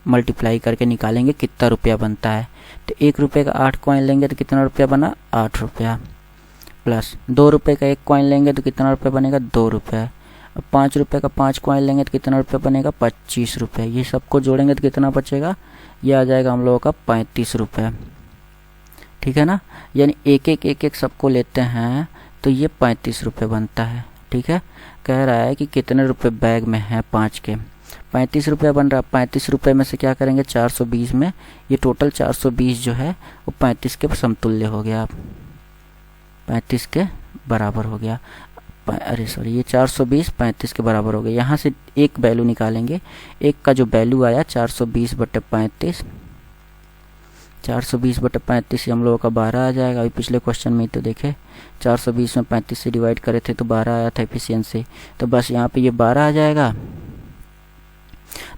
मल्टीप्लाई करके निकालेंगे कितना रुपया बनता है। तो 1 रुपये का 8 कॉइन लेंगे तो कितना रुपया बना, 8 रुपया, प्लस 2 रुपये का 1 कॉइन लेंगे तो कितना रुपया बनेगा, 2 रुपये। अब 5 रुपये का 5 कॉइन लेंगे तो कितना रुपया बनेगा, 25 रुपये। ये सबको जोड़ेंगे तो कितना बचेगा, ये आ जाएगा हम लोगों का 35 रुपये, ठीक है ना। यानी एक एक सबको लेते हैं तो ये 35 रुपये बनता है, ठीक है। कह रहा है कि कितने रुपए बैग में है 5 के, 35 रुपये बन रहा है। 35 रुपये में से क्या करेंगे, 420 में, ये टोटल 420 जो है वो 35 के समतुल्य हो गया, 35 के बराबर हो गया। अरे सॉरी, ये 420 35 के बराबर हो गया। यहाँ से एक वैल्यू निकालेंगे, एक का जो वैल्यू आया 420/35, 420/35 से हम लोगों का 12 आ जाएगा। अभी पिछले क्वेश्चन में ही तो देखे 420 में 35 से डिवाइड करे थे तो 12 आया था एफिशिएंसी, तो बस यहाँ पे ये 12 आ जाएगा।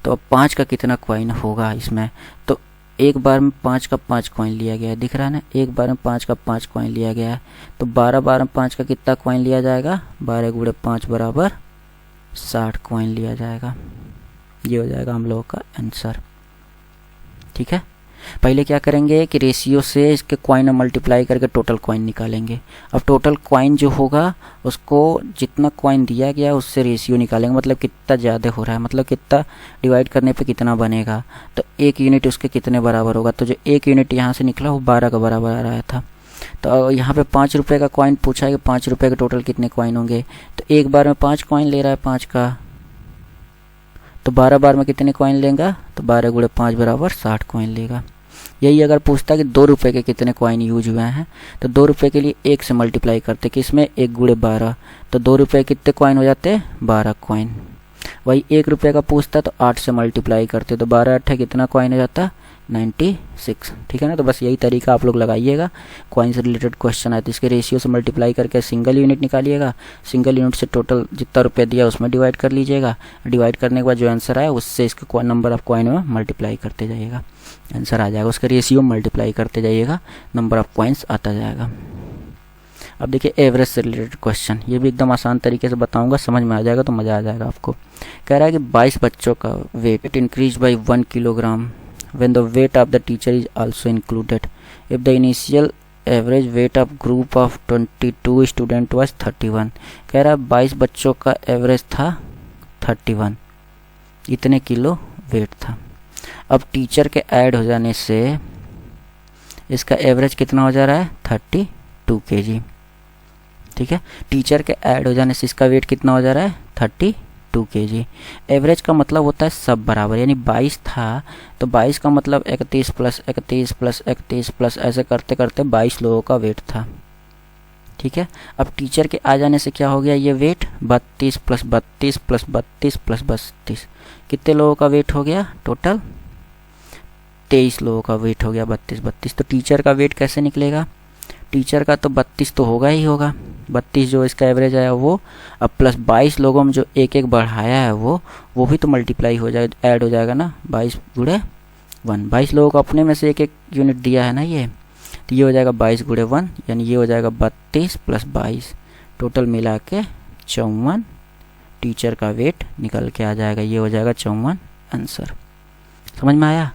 तो अब 5 का कितना कॉइन होगा इसमें, तो एक बार में 5 का 5 कॉइन लिया गया है, दिख रहा है ना, एक बार में 5 का 5 कॉइन लिया गया है। तो 12 बार में 5 का कितना कॉइन लिया जाएगा, 12 × 5 बराबर 60 कॉइन लिया जाएगा। ये हो जाएगा हम लोगों का आंसर, ठीक है। पहले क्या करेंगे कि रेशियो से इसके कॉइन में मल्टीप्लाई करके टोटल कॉइन निकालेंगे। अब टोटल कॉइन जो होगा उसको जितना कॉइन दिया गया उससे रेशियो निकालेंगे, मतलब कितना ज़्यादा हो रहा है, मतलब कितना डिवाइड करने पे कितना बनेगा। तो 1 यूनिट उसके कितने बराबर होगा, तो जो 1 यूनिट यहाँ से निकला वो 12 का बराबर आ रहा था। तो यहाँ पे 5 रुपये का कॉइन पूछा है कि 5 रुपये के टोटल कितने कॉइन होंगे, तो एक बार में 5 कॉइन ले रहा है 5 का, तो 12 बार में कितने कॉइन लेगा, तो 12 × 5 बराबर 60 कॉइन लेगा। यही अगर पूछता कि 2 रुपये के कितने कॉइन यूज हुए हैं, तो 2 रुपये के लिए 1 से मल्टीप्लाई करते, किसमें 1 × 12, तो 2 रुपये कितने कॉइन हो जाते, 12 कॉइन। वही 1 रुपये का पूछता तो 8 से मल्टीप्लाई करते, तो 12 8 कितना कॉइन हो जाता, 96, ठीक है ना। तो बस यही तरीका आप लोग लगाइएगा। कॉइन से रिलेटेड क्वेश्चन आए तो इसके रेशियो से मल्टीप्लाई करके सिंगल यूनिट निकालिएगा, सिंगल यूनिट से टोटल जितना रुपया दिया उसमें डिवाइड कर लीजिएगा, डिवाइड करने के बाद जो आंसर आया उससे इसके नंबर ऑफ कॉइन में मल्टीप्लाई करते जाइएगा, आंसर आ जाएगा। उसका रेशियो मल्टीप्लाई करते जाइएगा, नंबर ऑफ कॉइन्स आता जाएगा। अब देखिए एवरेज से रिलेटेड क्वेश्चन, ये भी एकदम आसान तरीके से बताऊंगा, समझ में आ जाएगा तो मज़ा आ जाएगा आपको। कह रहा है कि 22 बच्चों का weight increase by 1 kilogram when the weight of the teacher is also included if the initial average weight of group of 22 student was 31। कह रहा है 22 बच्चों का एवरेज था 31, इतने किलो वेट था। अब टीचर के ऐड हो जाने से इसका एवरेज कितना हो जा रहा है, 32 kg, ठीक है। टीचर के ऐड हो जाने से इसका वेट कितना हो जा रहा है, 32 kg। एवरेज का मतलब होता है सब बराबर, यानी 22 था तो 22 का मतलब 31 + 31 + 31 प्लस ऐसे करते करते 22 लोगों का वेट था, ठीक है। अब टीचर के आ जाने से क्या हो गया, ये वेट 32 + 32 + 32 + 32, कितने लोगों का वेट हो गया, टोटल 23 लोगों का वेट हो गया, 32। तो टीचर का वेट कैसे निकलेगा, टीचर का तो 32 तो होगा ही होगा, 32 जो इसका एवरेज आया वो, अब प्लस 22 लोगों में जो एक एक बढ़ाया है वो भी तो मल्टीप्लाई हो जाएगा, ऐड हो जाएगा ना, 22 × 1। 22 लोगों को अपने में से एक एक यूनिट दिया है ना ये, तो ये हो जाएगा 22 × 1, यानी ये हो जाएगा 32 + 22, टोटल मिला के 54 टीचर का वेट निकल के आ जाएगा, ये हो जाएगा 54 आंसर। समझ में आया।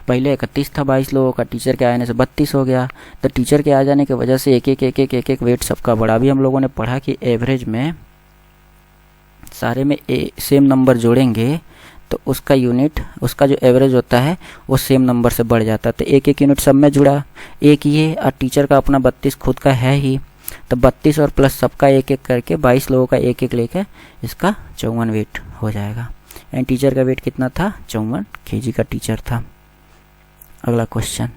पहले 31 था 22 लोगों का, टीचर के आने से 32 हो गया, तो टीचर के आ जाने की वजह से एक एक वेट सबका बढ़ा। अभी हम लोगों ने पढ़ा कि एवरेज में सारे में सेम नंबर जोड़ेंगे तो उसका यूनिट, उसका जो एवरेज होता है वो सेम नंबर से बढ़ जाता है। तो एक एक यूनिट सब में जुड़ा, एक ये और टीचर का अपना 32 खुद का है ही, तो 32 और प्लस सबका एक एक करके 22 लोगों का एक एक लेके इसका 54 वेट हो जाएगा। एंड टीचर का वेट कितना था, 54 kg का टीचर था। अगला क्वेश्चन,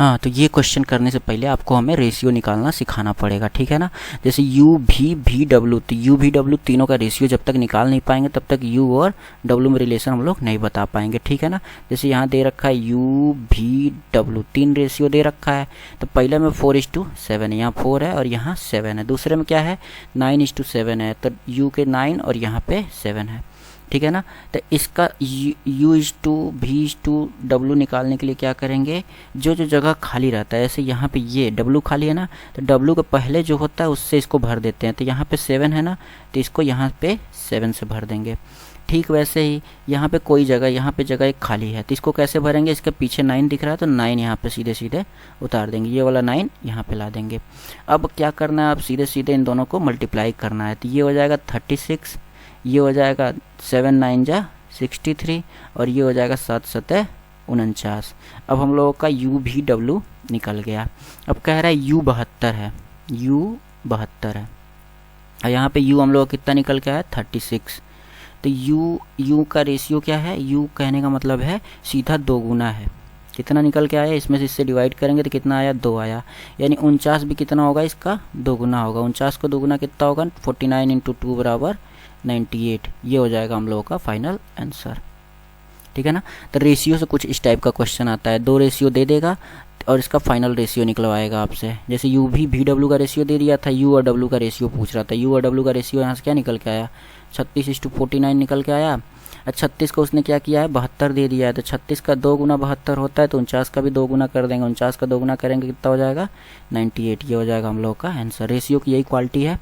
हाँ, तो ये क्वेश्चन करने से पहले आपको हमें रेशियो निकालना सिखाना पड़ेगा, ठीक है ना। जैसे यू भी वी डब्ल्यू, तो यू वी डब्ल्यू तीनों का रेशियो जब तक निकाल नहीं पाएंगे तब तक यू और डब्ल्यू में रिलेशन हम लोग नहीं बता पाएंगे, ठीक है ना। जैसे यहाँ दे रखा है यू भी डब्ल्यू, 3 रेशियो दे रखा है। तो पहले में 4:7 है, यहाँ 4 है और यहाँ 7 है। दूसरे में क्या है 9:7 है, तो यू के 9 और यहाँ पे 7 है, ठीक है ना। तो इसका U/V/W निकालने के लिए क्या करेंगे, जो जो जगह खाली रहता है, ऐसे यहाँ पे ये W खाली है ना, तो W के पहले जो होता है उससे इसको भर देते हैं। तो यहाँ पे 7 है ना, तो इसको यहाँ पे 7 से भर देंगे। ठीक वैसे ही यहाँ पे कोई जगह, यहाँ पे जगह एक खाली है, तो इसको कैसे भरेंगे, इसके पीछे 9 दिख रहा है तो 9 यहाँ पे सीधे सीधे उतार देंगे, ये वाला 9 यहाँ पे ला देंगे। अब क्या करना है, आप सीधे सीधे इन दोनों को मल्टीप्लाई करना है। तो ये हो जाएगा 36, ये हो जाएगा 7 9 जा 63 और ये हो जाएगा 7 7 49। अब हम लोगों का U/V/W निकल गया। अब कह रहा है U72 है, U72 है और यहाँ पे U हम लोग कितना निकल के आया 36। तो U का रेशियो क्या है, U कहने का मतलब है सीधा 2 गुना है। कितना निकल के आया, इसमें से इससे डिवाइड करेंगे तो कितना आया 2 आया, यानी 49 भी कितना होगा, इसका 2 गुना होगा। 49 को 2 गुना कितना होगा 49 × 2 बराबर 98। ये हो जाएगा हम लोगों का फाइनल आंसर, ठीक है ना। तो रेशियो से कुछ इस टाइप का क्वेश्चन आता है, 2 रेशियो दे देगा और इसका फाइनल रेशियो निकलवाएगा आपसे। जैसे U/V/W का रेशियो दे दिया था, U और W का रेशियो पूछ रहा था। U और W का रेशियो यहाँ से क्या निकल के आया 36:49 निकल के आया। 36 को उसने क्या किया है 72 दे दिया है, तो 36 का 2 गुना 72 होता है, तो 49 का भी 2 गुना कर देंगे। 49 का 2 गुना करेंगे कितना हो जाएगा 98। ये हो जाएगा हम लोग का आंसर। रेशियो की यही क्वालिटी है,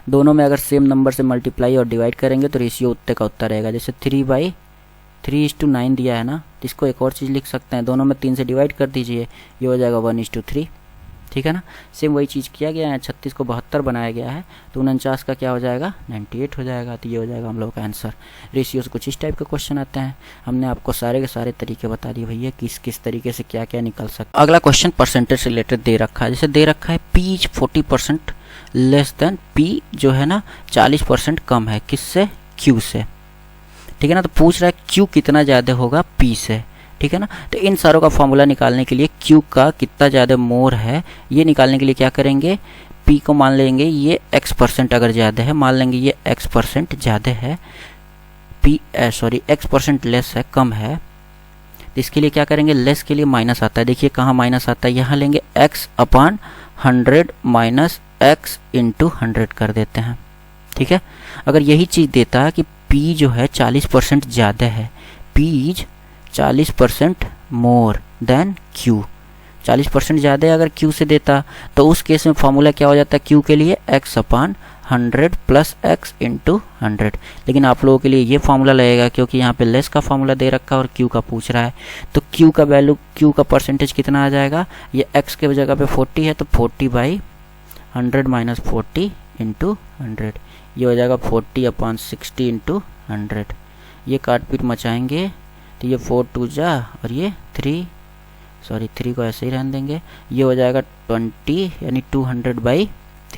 दोनों में अगर सेम नंबर से मल्टीप्लाई और डिवाइड करेंगे तो रेशियो उतने का उतना रहेगा। जैसे 3/3:9 दिया है ना, तो इसको एक और चीज़ लिख सकते हैं, दोनों में 3 से डिवाइड कर दीजिए, ये हो जाएगा 1:3, ठीक है ना। सेम वही चीज़ किया गया है, 36 को 72 बनाया गया है, तो 49 का क्या हो जाएगा 98 हो जाएगा। तो ये हो जाएगा हम लोग का आंसर। रेशियो से कुछ इस टाइप के क्वेश्चन आते हैं। हमने आपको सारे के सारे तरीके बता दिए भैया किस किस तरीके से क्या क्या निकल सकता है। अगला क्वेश्चन परसेंटेज से रिलेटेड दे रखा है। जैसे दे रखा है P is 40% less than P जो है ना 40% कम है, किससे Q से, ठीक है ना। तो पूछ रहा है Q कितना ज़्यादा होगा P से, ठीक है ना। तो इन सारों का फॉर्मूला निकालने के लिए Q का कितना ज़्यादा मोर है ये निकालने के लिए क्या करेंगे, P को मान लेंगे ये X% अगर ज़्यादा है, मान लेंगे ये X% ज़्यादा है, X% लेस है कम है। तो इसके लिए क्या करेंगे, लेस के लिए माइनस आता है, देखिए कहाँ माइनस आता है, यहाँ लेंगे X/100 माइनस X × 100 कर देते हैं, ठीक है। अगर यही चीज़ देता है कि P जो है 40% ज़्यादा है, P is 40% more than Q, 40% ज़्यादा है अगर Q से देता, तो उस केस में फॉर्मूला क्या हो जाता है Q के लिए X/100 प्लस X × 100। लेकिन आप लोगों के लिए ये फॉर्मूला लगेगा क्योंकि यहाँ पे लेस का फॉर्मूला दे रखा है और Q का पूछ रहा है। तो Q का वैल्यू, Q का परसेंटेज कितना आ जाएगा, ये X के जगह पे 40 है तो 40/100 माइनस 40 × 100, ये हो जाएगा 40/60 × 100। ये काट पीट मचाएंगे तो ये 4 2 जा और ये 3 को ऐसे ही रहने देंगे, ये हो जाएगा 20 यानी 200/3,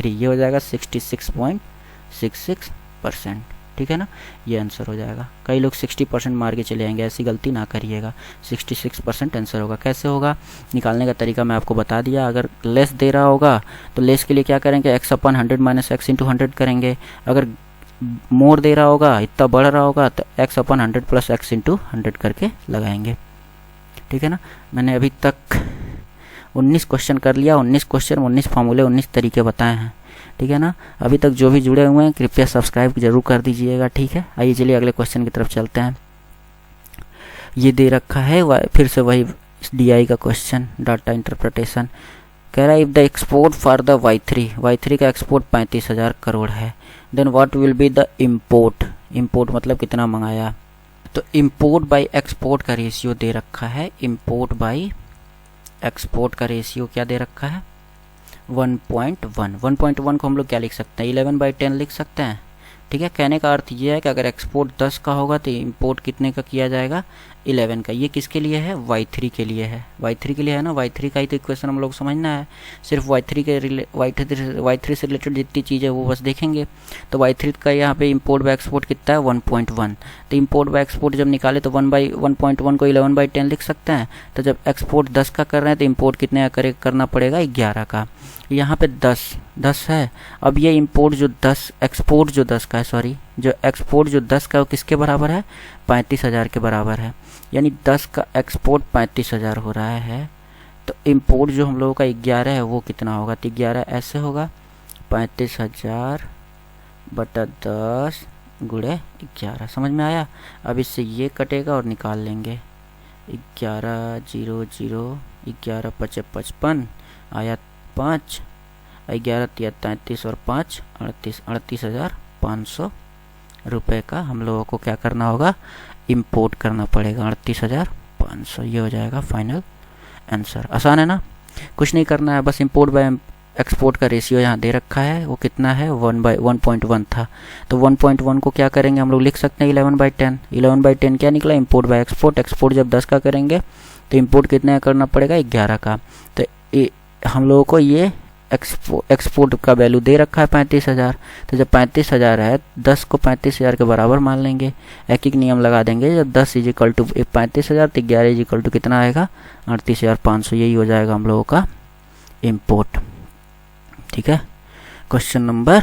ये हो जाएगा 66.66%, ठीक है ना। ये आंसर हो जाएगा। कई लोग 60% मार के चले आएंगे, ऐसी गलती ना करिएगा, 66% आंसर होगा। कैसे होगा निकालने का तरीका मैं आपको बता दिया। अगर लेस दे रहा होगा तो लेस के लिए क्या करेंगे X/100 माइनस X × 100 करेंगे। अगर मोर दे रहा होगा, इतना बढ़ रहा होगा तो X/100 प्लस X × 100 करके लगाएंगे, ठीक है ना। मैंने अभी तक 19 क्वेश्चन कर लिया, 19 क्वेश्चन 19 फार्मूले 19 तरीके बताए हैं, ठीक है ना। अभी तक जो भी जुड़े हुए हैं कृपया सब्सक्राइब जरूर कर दीजिएगा, ठीक है। आइए चलिए अगले क्वेश्चन की तरफ चलते हैं। ये दे रखा है फिर से वही DI का क्वेश्चन, डाटा इंटरप्रिटेशन। कह रहा है if the export for the Y3 का एक्सपोर्ट 35,000 करोड़ है, then what will be the import मतलब कितना मंगाया। तो इम्पोर्ट बाय एक्सपोर्ट का रेशियो दे रखा है, इम्पोर्ट बाय एक्सपोर्ट का रेशियो क्या दे रखा है 1.1 को हम लोग क्या लिख सकते हैं 11/10 लिख सकते हैं, ठीक है, कहने का अर्थ ये है कि अगर एक्सपोर्ट 10 का होगा तो इंपोर्ट कितने का किया जाएगा, 11 का। ये किसके लिए है, y3 के लिए है, y3 के लिए है ना, y3 का ही तो इक्वेशन हम लोग समझना है। सिर्फ y3 से रिलेटेड जितनी चीज़ें वो बस देखेंगे। तो y3 का यहाँ पे इंपोर्ट बाय एक्सपोर्ट कितना है, 1.1। तो इंपोर्ट बाय एक्सपोर्ट जब निकाले तो 1/1.1 को 11/10 लिख सकते हैं। तो जब एक्सपोर्ट 10 का कर रहे हैं तो इंपोर्ट कितने का करना पड़ेगा, 11 का। यहाँ पे 10 है। अब ये इंपोर्ट जो 10 एक्सपोर्ट जो 10 का है, सॉरी, जो एक्सपोर्ट जो 10 का है वो किसके बराबर है, 35,000 के बराबर है। यानी 10 का एक्सपोर्ट 35,000 हो रहा है। तो इंपोर्ट जो हम लोगों का 11 है वो कितना होगा, तो 11 ऐसे होगा, 35,000 बटा 10 गुणे 11। समझ में आया। अब इससे ये कटेगा और निकाल लेंगे। 11 0 0 11 5 55 आया 5, 11 3 33 और 5 38,500 रुपये का हम लोगों को क्या करना होगा, इंपोर्ट करना पड़ेगा, 38,500। ये हो जाएगा फाइनल आंसर। आसान है ना, कुछ नहीं करना है, बस इंपोर्ट बाय एक्सपोर्ट का रेशियो यहाँ दे रखा है, वो कितना है, 1/1.1 था। तो 1.1 को क्या करेंगे हम लोग, लिख सकते हैं 11/10। 11/10 क्या निकला, इंपोर्ट बाय एक्सपोर्ट। एक्सपोर्ट जब 10 का करेंगे तो इंपोर्ट कितने का करना पड़ेगा, 11 का। तो हम लोगों को ये एक्सपोर्ट का वैल्यू दे रखा है 35,000। तो जब 35,000 है, 10 को 35,000 के बराबर मान लेंगे, एक एक नियम लगा देंगे। जब 10 इजिकल टू 35,000 तो 11 इजिकल टू कितना आएगा, 38,500। यही हो जाएगा हम लोगों का इंपोर्ट। ठीक है, क्वेश्चन नंबर,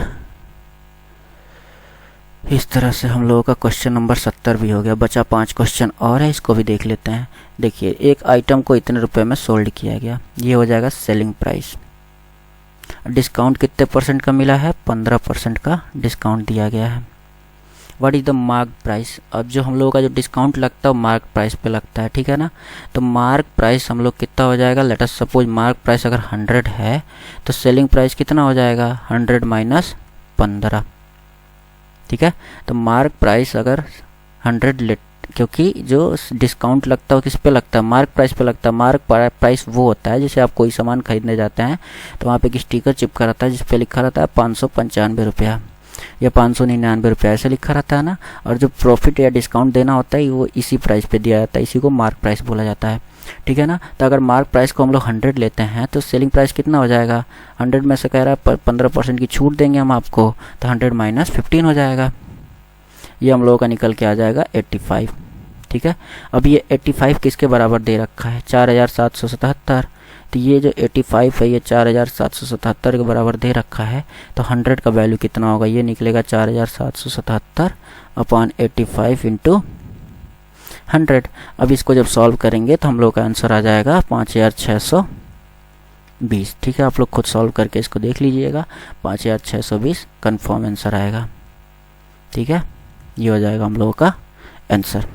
इस तरह से हम लोगों का क्वेश्चन नंबर 70 भी हो गया। बचा 5 क्वेश्चन और है, इसको भी देख लेते हैं। देखिए, एक आइटम को इतने रुपए में सोल्ड किया गया, ये हो जाएगा सेलिंग प्राइस। डिस्काउंट कितने परसेंट का मिला है, 15% का डिस्काउंट दिया गया है। What is the mark price. अब जो हम लोगों का जो डिस्काउंट लगता है वो मार्क प्राइस पे लगता है, ठीक है ना। तो मार्क प्राइस हम लोग कितना हो जाएगा, let us suppose mark price अगर 100 है तो सेलिंग प्राइस कितना हो जाएगा, 100 माइनस 15। ठीक है, तो मार्क प्राइस अगर 100 क्योंकि जो डिस्काउंट लगता है किस पे लगता है, मार्क प्राइस पे लगता है। मार्क प्राइस वो होता है जैसे आप कोई सामान खरीदने जाते हैं तो वहाँ पे एक स्टिकर चिपका रहता है जिस पे लिखा रहता है 595 रुपया या 599 रुपया, ऐसे लिखा रहता है ना। और जो प्रॉफिट या डिस्काउंट देना होता है वो इसी प्राइस पे दिया जाता है, इसी को मार्क प्राइस बोला जाता है, ठीक है ना। तो अगर मार्क प्राइस को हम लोग 100 लेते हैं तो सेलिंग प्राइस कितना हो जाएगा, 100 में से कह रहा है 15% की छूट देंगे हम आपको, तो 100 माइनस 15 हो जाएगा। ये हम लोगों का निकल के आ जाएगा 85। ठीक है, अब ये 85 किसके बराबर दे रखा है, 4,777। तो ये जो 85 है ये 4,777 के बराबर दे रखा है। तो 100 का वैल्यू कितना होगा, ये निकलेगा 4,777 अपॉन 85 इंटू 100। अब इसको जब सॉल्व करेंगे तो हम लोग का आंसर आ जाएगा 5,620। ठीक है, आप लोग खुद सॉल्व करके इसको देख लीजिएगा, 5,620 कन्फर्म आंसर आएगा। ठीक है, ये हो जाएगा हम लोगों का आंसर।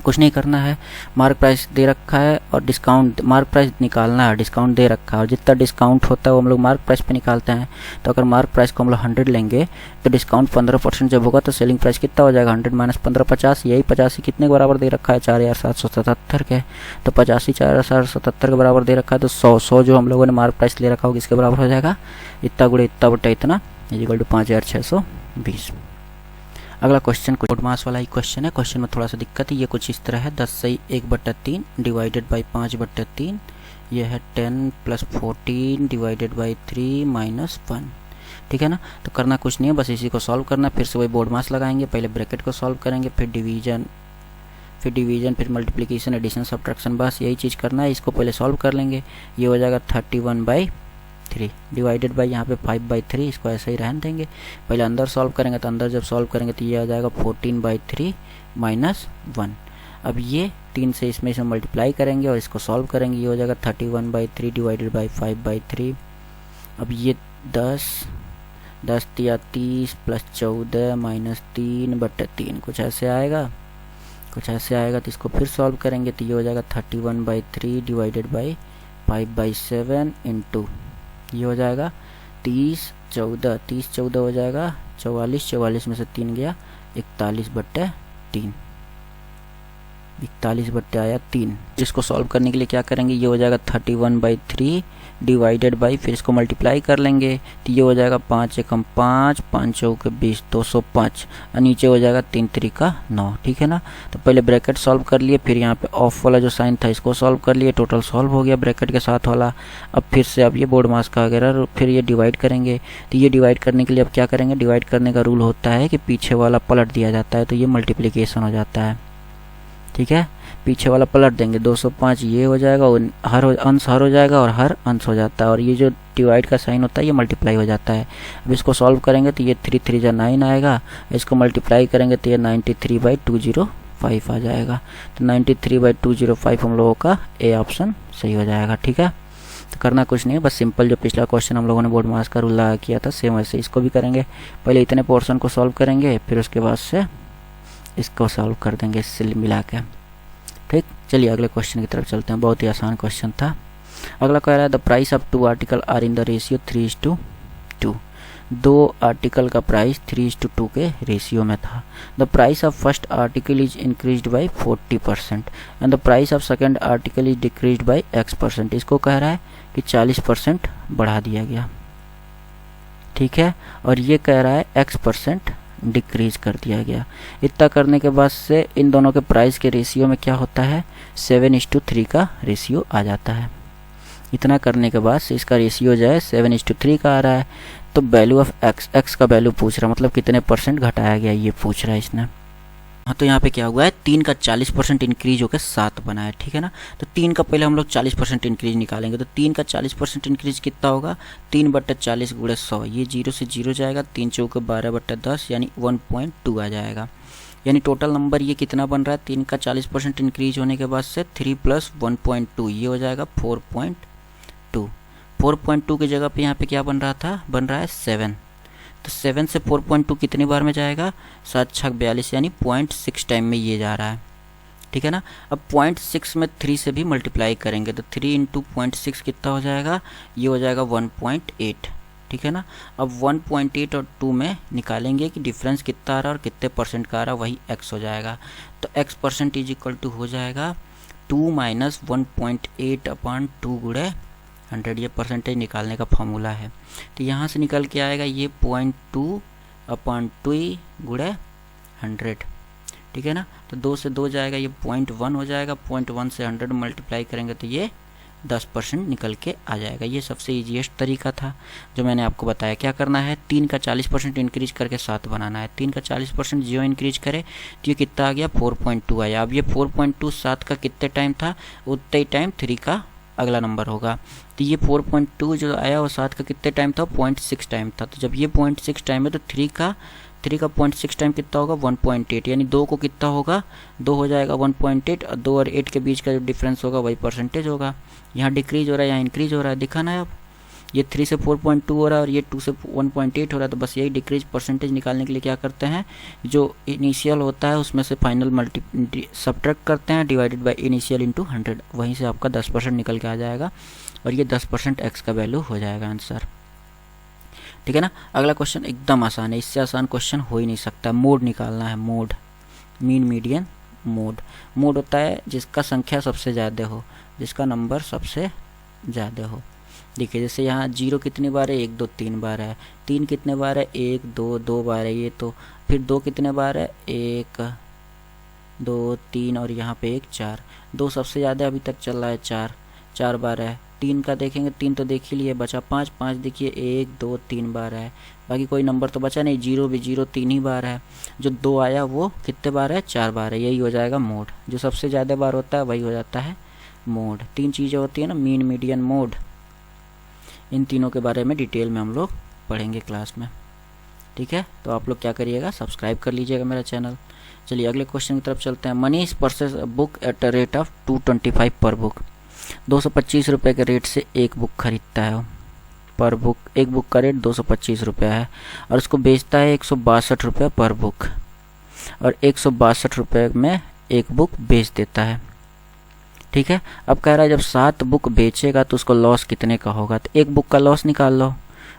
कुछ नहीं करना है, मार्क प्राइस दे रखा है और डिस्काउंट, मार्क प्राइस निकालना है, डिस्काउंट दे रखा है और जितना डिस्काउंट होता है वो हम लोग मार्क प्राइस पे निकालते हैं। तो अगर मार्क प्राइस को हम लोग 100 लेंगे तो डिस्काउंट 15% जब होगा तो सेलिंग प्राइस कितना हो जाएगा, 100 माइनस 15 50। यही 85 कितने के बराबर दे रखा है, 4,777 के। तो 85 4,777 के बराबर दे रखा है। तो 100 जो हम लोगों ने मार्क प्राइस ले रखा होगा किसके बराबर हो जाएगा, इतना गुणे इतना बटा इतना, इक्वल टू 5,620। अगला क्वेश्चन कोड मास वाला ही क्वेश्चन है। क्वेश्चन में थोड़ा सा दिक्कत है, ये कुछ इस तरह है, 10 सही 1/3 डिवाइडेड बाई 5/3। ये है 10 + 14 डिवाइडेड बाई 3 - 1। ठीक है ना। तो करना कुछ नहीं है, बस इसी को सॉल्व करना। फिर से वही बोर्ड मास लगाएंगे, पहले ब्रैकेट को सॉल्व करेंगे, फिर डिवीजन, फिर मल्टीप्लिकेशन, एडिशन, सब्ट्रैक्शन, बस यही चीज़ करना है। इसको पहले सॉल्व कर लेंगे, ये हो जाएगा 31/3 डिवाइडेड बाई यहाँ पे 5/3। इसको ऐसे ही रहने देंगे, पहले अंदर सॉल्व करेंगे। तो अंदर जब सॉल्व करेंगे तो ये आ जाएगा 14/3 - 1। अब ये 3 से इसमें मल्टीप्लाई करेंगे और इसको सॉल्व करेंगे, ये हो जाएगा 31/3 डिवाइडेड बाई 5/3। अब ये 10 या 30 + 14 - 3/3 कुछ ऐसे आएगा, तो इसको फिर सॉल्व करेंगे तो ये हो जाएगा 31/3 डिवाइडेड बाई 5/7 इंटू ये हो जाएगा 30 14 हो जाएगा 44 में से 3 गया 41/3। 41 बट्टे आया 3। इसको सॉल्व करने के लिए क्या करेंगे, ये हो जाएगा 31/3 डिवाइडेड बाई, फिर इसको मल्टीप्लाई कर लेंगे तो ये हो जाएगा 5 एकम 5, 5 चौके 20, 205 और नीचे हो जाएगा 3 3 9। ठीक है ना। तो पहले ब्रैकेट सॉल्व कर लिए, फिर यहाँ पे ऑफ वाला जो साइन था इसको सॉल्व कर लिए, टोटल सॉल्व हो गया ब्रैकेट के साथ वाला। अब फिर से अब ये बोर्ड मास का वगैरह फिर ये डिवाइड करेंगे। तो ये डिवाइड करने के लिए अब क्या करेंगे, डिवाइड करने का रूल होता है कि पीछे वाला पलट दिया जाता है तो ये मल्टीप्लिकेशन हो जाता है। ठीक है, पीछे वाला पलट देंगे, 205 ये हो जाएगा, हर अंश हर हो जाएगा और हर अंश हो जाता है, और ये जो डिवाइड का साइन होता है ये मल्टीप्लाई हो जाता है। अब इसको सॉल्व करेंगे तो ये 3 3 जा 9 आएगा, इसको मल्टीप्लाई करेंगे तो ये 93/205 आ जाएगा। तो 93/205 हम लोगों का ए ऑप्शन सही हो जाएगा। ठीक है, तो करना कुछ नहीं है, बस सिंपल जो पिछला क्वेश्चन हम लोगों ने बोर्ड मास का रूल लगा किया था सेम वैसे इसको भी करेंगे। पहले इतने पोर्शन को सॉल्व करेंगे, फिर उसके बाद से इसको सॉल्व कर देंगे इससे मिला के। ठीक, चलिए अगले क्वेश्चन की तरफ चलते हैं। बहुत ही आसान क्वेश्चन था। अगला कह रहा है the price of 2 article are in the ratio 3:2। 2 article का प्राइस 3:2 के रेशियो में था। The price of first article is increased by 40% and the price of second article is decreased by X%। इसको कह रहा है कि 40% बढ़ा दिया गया। ठीक है, और ये कह रहा है X% डिक्रीज कर दिया गया। इतना करने के बाद से इन दोनों के प्राइस के रेशियो में क्या होता है, 7:3 का रेशियो आ जाता है। इतना करने के बाद से इसका रेशियो जो है 7:3 का आ रहा है। तो वैल्यू ऑफ x का वैल्यू पूछ रहा है, मतलब कितने परसेंट घटाया गया ये पूछ रहा है इसने। हाँ, तो यहाँ पे क्या हुआ है, 3 का 40% इंक्रीज होकर 7 बना है। ठीक है ना। तो 3 का पहले हम लोग 40% इंक्रीज निकालेंगे। तो 3 का 40% इंक्रीज कितना होगा, 3/40 × 100, ये 0 से 0 जाएगा, 3 चौके 12/10 यानी 1.2 आ जाएगा। यानी टोटल नंबर ये कितना बन रहा है, 3 का 40% इंक्रीज होने के बाद से 3 + 1.2 ये हो जाएगा 4.2। 4.2 की जगह पे यहाँ पे क्या बन रहा था, बन रहा है 7। तो 7 से 4.2 कितनी बार में जाएगा, 7 × 42 यानी 0.6 टाइम में ये जा रहा है। ठीक है ना। अब 0.6 में 3 से भी मल्टीप्लाई करेंगे तो 3 × 0.6 कितना हो जाएगा, ये हो जाएगा 1.8। ठीक है ना। अब 1.8 और 2 में निकालेंगे कि डिफरेंस कितना आ रहा है और कितने परसेंट का आ रहा है, वही x हो जाएगा। तो x% = हो जाएगा 2 - 1.8/2 × 100। ये परसेंटेज निकालने का फॉर्मूला है। तो यहाँ से निकल के आएगा ये 0.2/2 × 100। ठीक है ना। तो 2 से 2 जाएगा, ये 0.1 हो जाएगा। 0.1 से 100 मल्टीप्लाई करेंगे तो ये 10% निकल के आ जाएगा। ये सबसे ईजीएस्ट तरीका था जो मैंने आपको बताया। क्या करना है, 3 का 40% इंक्रीज करके 7 बनाना है। 3 का 40% जो इंक्रीज करे तो ये कितना आ गया, 4.2 आया। अब ये 4.2 7 का कितने टाइम था, उतने ही टाइम 3 का अगला नंबर होगा। तो ये 4.2 जो आया वो 7 का कितने टाइम था, 0.6 टाइम था। तो जब ये 0.6 टाइम है तो 3 का 0.6 टाइम कितना होगा, 1.8। यानी 2 को कितना होगा, 2 हो जाएगा 1.8 और 2 और 8 के बीच का जो डिफरेंस होगा वही परसेंटेज होगा। यहाँ डिक्रीज हो रहा है, यहाँ इंक्रीज हो रहा है, दिखा ना। अब ये 3 से 4.2 हो रहा है और ये 2 से 1.8 हो रहा है। तो बस यही डिक्रीज परसेंटेज निकालने के लिए क्या करते हैं, जो इनिशियल होता है उसमें से फाइनल सब्ट्रैक्ट करते हैं, डिवाइडेड बाय इनिशियल × 100। वहीं से आपका 10% निकल के आ जाएगा और ये 10% x का वैल्यू हो जाएगा आंसर। ठीक है ना। अगला क्वेश्चन एकदम आसान है, इससे आसान क्वेश्चन हो ही नहीं सकता। मोड निकालना है, mode, mean median mode. Mode होता है जिसका संख्या सबसे ज़्यादा हो, जिसका नंबर सबसे ज़्यादा हो। देखिए जैसे यहाँ 0 कितनी बार है, 1 2 3 बार है। 3 कितने बार है, 1 2 2 बार है ये तो। फिर 2 कितने बार है, 1 2 3 और यहाँ पे 1 4। 2 सबसे ज़्यादा अभी तक चल रहा है, 4 बार है। 3 का देखेंगे, 3 तो देख ही लिए, बचा 5 देखिए 1 2 3 बार है। बाकी कोई नंबर तो बचा नहीं। 0 भी 0 3 ही बार है। जो 2 आया वो कितने बार है, 4 बार है। यही हो जाएगा मोड। जो सबसे ज़्यादा बार होता है वही हो जाता है मोड। 3 चीज़ें होती है ना, मीन मीडियन मोड। इन तीनों के बारे में डिटेल में हम लोग पढ़ेंगे क्लास में। ठीक है, तो आप लोग क्या करिएगा, सब्सक्राइब कर लीजिएगा मेरा चैनल। चलिए अगले क्वेश्चन की तरफ चलते हैं। Manish purchase a book at a rate of 225 पर बुक। 225 रुपये के रेट से एक बुक खरीदता है पर बुक। एक बुक का रेट 225 रुपये है और उसको बेचता है 162 रुपये पर बुक, और 162 रुपये में एक बुक बेच देता है। ठीक है। अब कह रहा है जब 7 बुक बेचेगा तो उसको लॉस कितने का होगा। तो एक बुक का लॉस निकाल लो।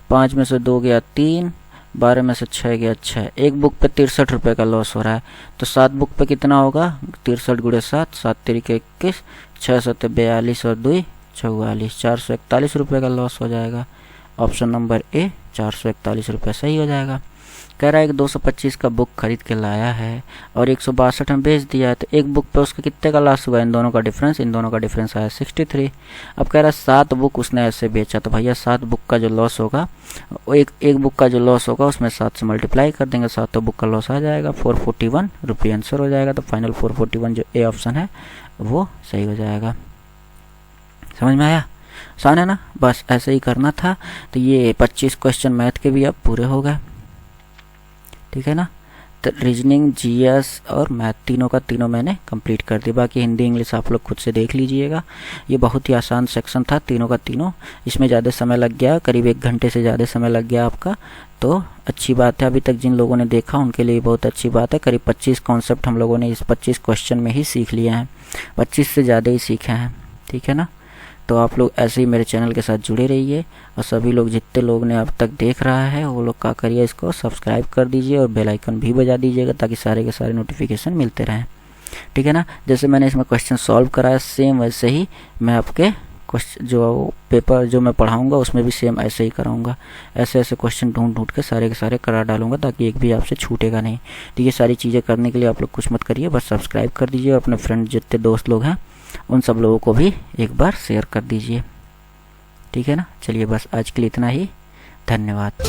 5 में से 2 गया 3, 12 में से 6 गया 6, एक बुक पे 63 रुपये का लॉस हो रहा है। तो 7 बुक पे कितना होगा, 63 गुणे 7, 7 तिरिके 21, 6 सत्ते 42 और 2 44, 441 रुपये का लॉस हो जाएगा। ऑप्शन नंबर ए 441 रुपये सही हो जाएगा। कह रहा है कि 225 का बुक खरीद के लाया है और 162 में बेच दिया है, तो एक बुक पे उसका कितने का लॉस हुआ, इन दोनों का डिफरेंस आया 63। अब कह रहा है 7 बुक उसने ऐसे बेचा, तो भैया 7 बुक का जो लॉस होगा, एक बुक का जो लॉस होगा उसमें 7 से मल्टीप्लाई कर देंगे, 7 बुक का लॉस आ जाएगा, 441 रुपये आंसर हो जाएगा। तो फाइनल 441 जो ए ऑप्शन है वो सही हो जाएगा। समझ में आया, आसान है ना, बस ऐसे ही करना था। तो ये 25 क्वेश्चन मैथ के भी अब पूरे हो गए, ठीक है ना। तो रीजनिंग, जीएस और मैथ तीनों मैंने कंप्लीट कर दिया। बाकी हिंदी इंग्लिश आप लोग खुद से देख लीजिएगा। ये बहुत ही आसान सेक्शन था तीनों का तीनों। इसमें ज़्यादा समय लग गया, करीब 1 घंटे से ज़्यादा समय लग गया आपका, तो अच्छी बात है। अभी तक जिन लोगों ने देखा उनके लिए बहुत अच्छी बात है। करीब 25 कॉन्सेप्ट हम लोगों ने इस 25 क्वेश्चन में ही सीख लिए हैं, 25 से ज़्यादा ही सीखे हैं, ठीक है ना। तो आप लोग ऐसे ही मेरे चैनल के साथ जुड़े रहिए और सभी लोग, जितने लोग ने अब तक देख रहा है वो लोग क्या करिए, इसको सब्सक्राइब कर दीजिए और बेल आइकन भी बजा दीजिएगा, ताकि सारे के सारे नोटिफिकेशन मिलते रहें, ठीक है ना। जैसे मैंने इसमें क्वेश्चन सॉल्व कराया सेम वैसे ही मैं आपके क्वेश्चन जो पेपर जो मैं पढ़ाऊँगा उसमें भी सेम ऐसे ही कराऊँगा। ऐसे ऐसे क्वेश्चन ढूंढ के सारे करा डालूंगा, ताकि एक भी आपसे छूटेगा नहीं। तो ये सारी चीज़ें करने के लिए आप लोग कुछ मत करिए, बस सब्सक्राइब कर दीजिए और अपने फ्रेंड जितने दोस्त लोग हैं उन सब लोगों को भी एक बार शेयर कर दीजिए, ठीक है ना। चलिए बस आज के लिए इतना ही, धन्यवाद।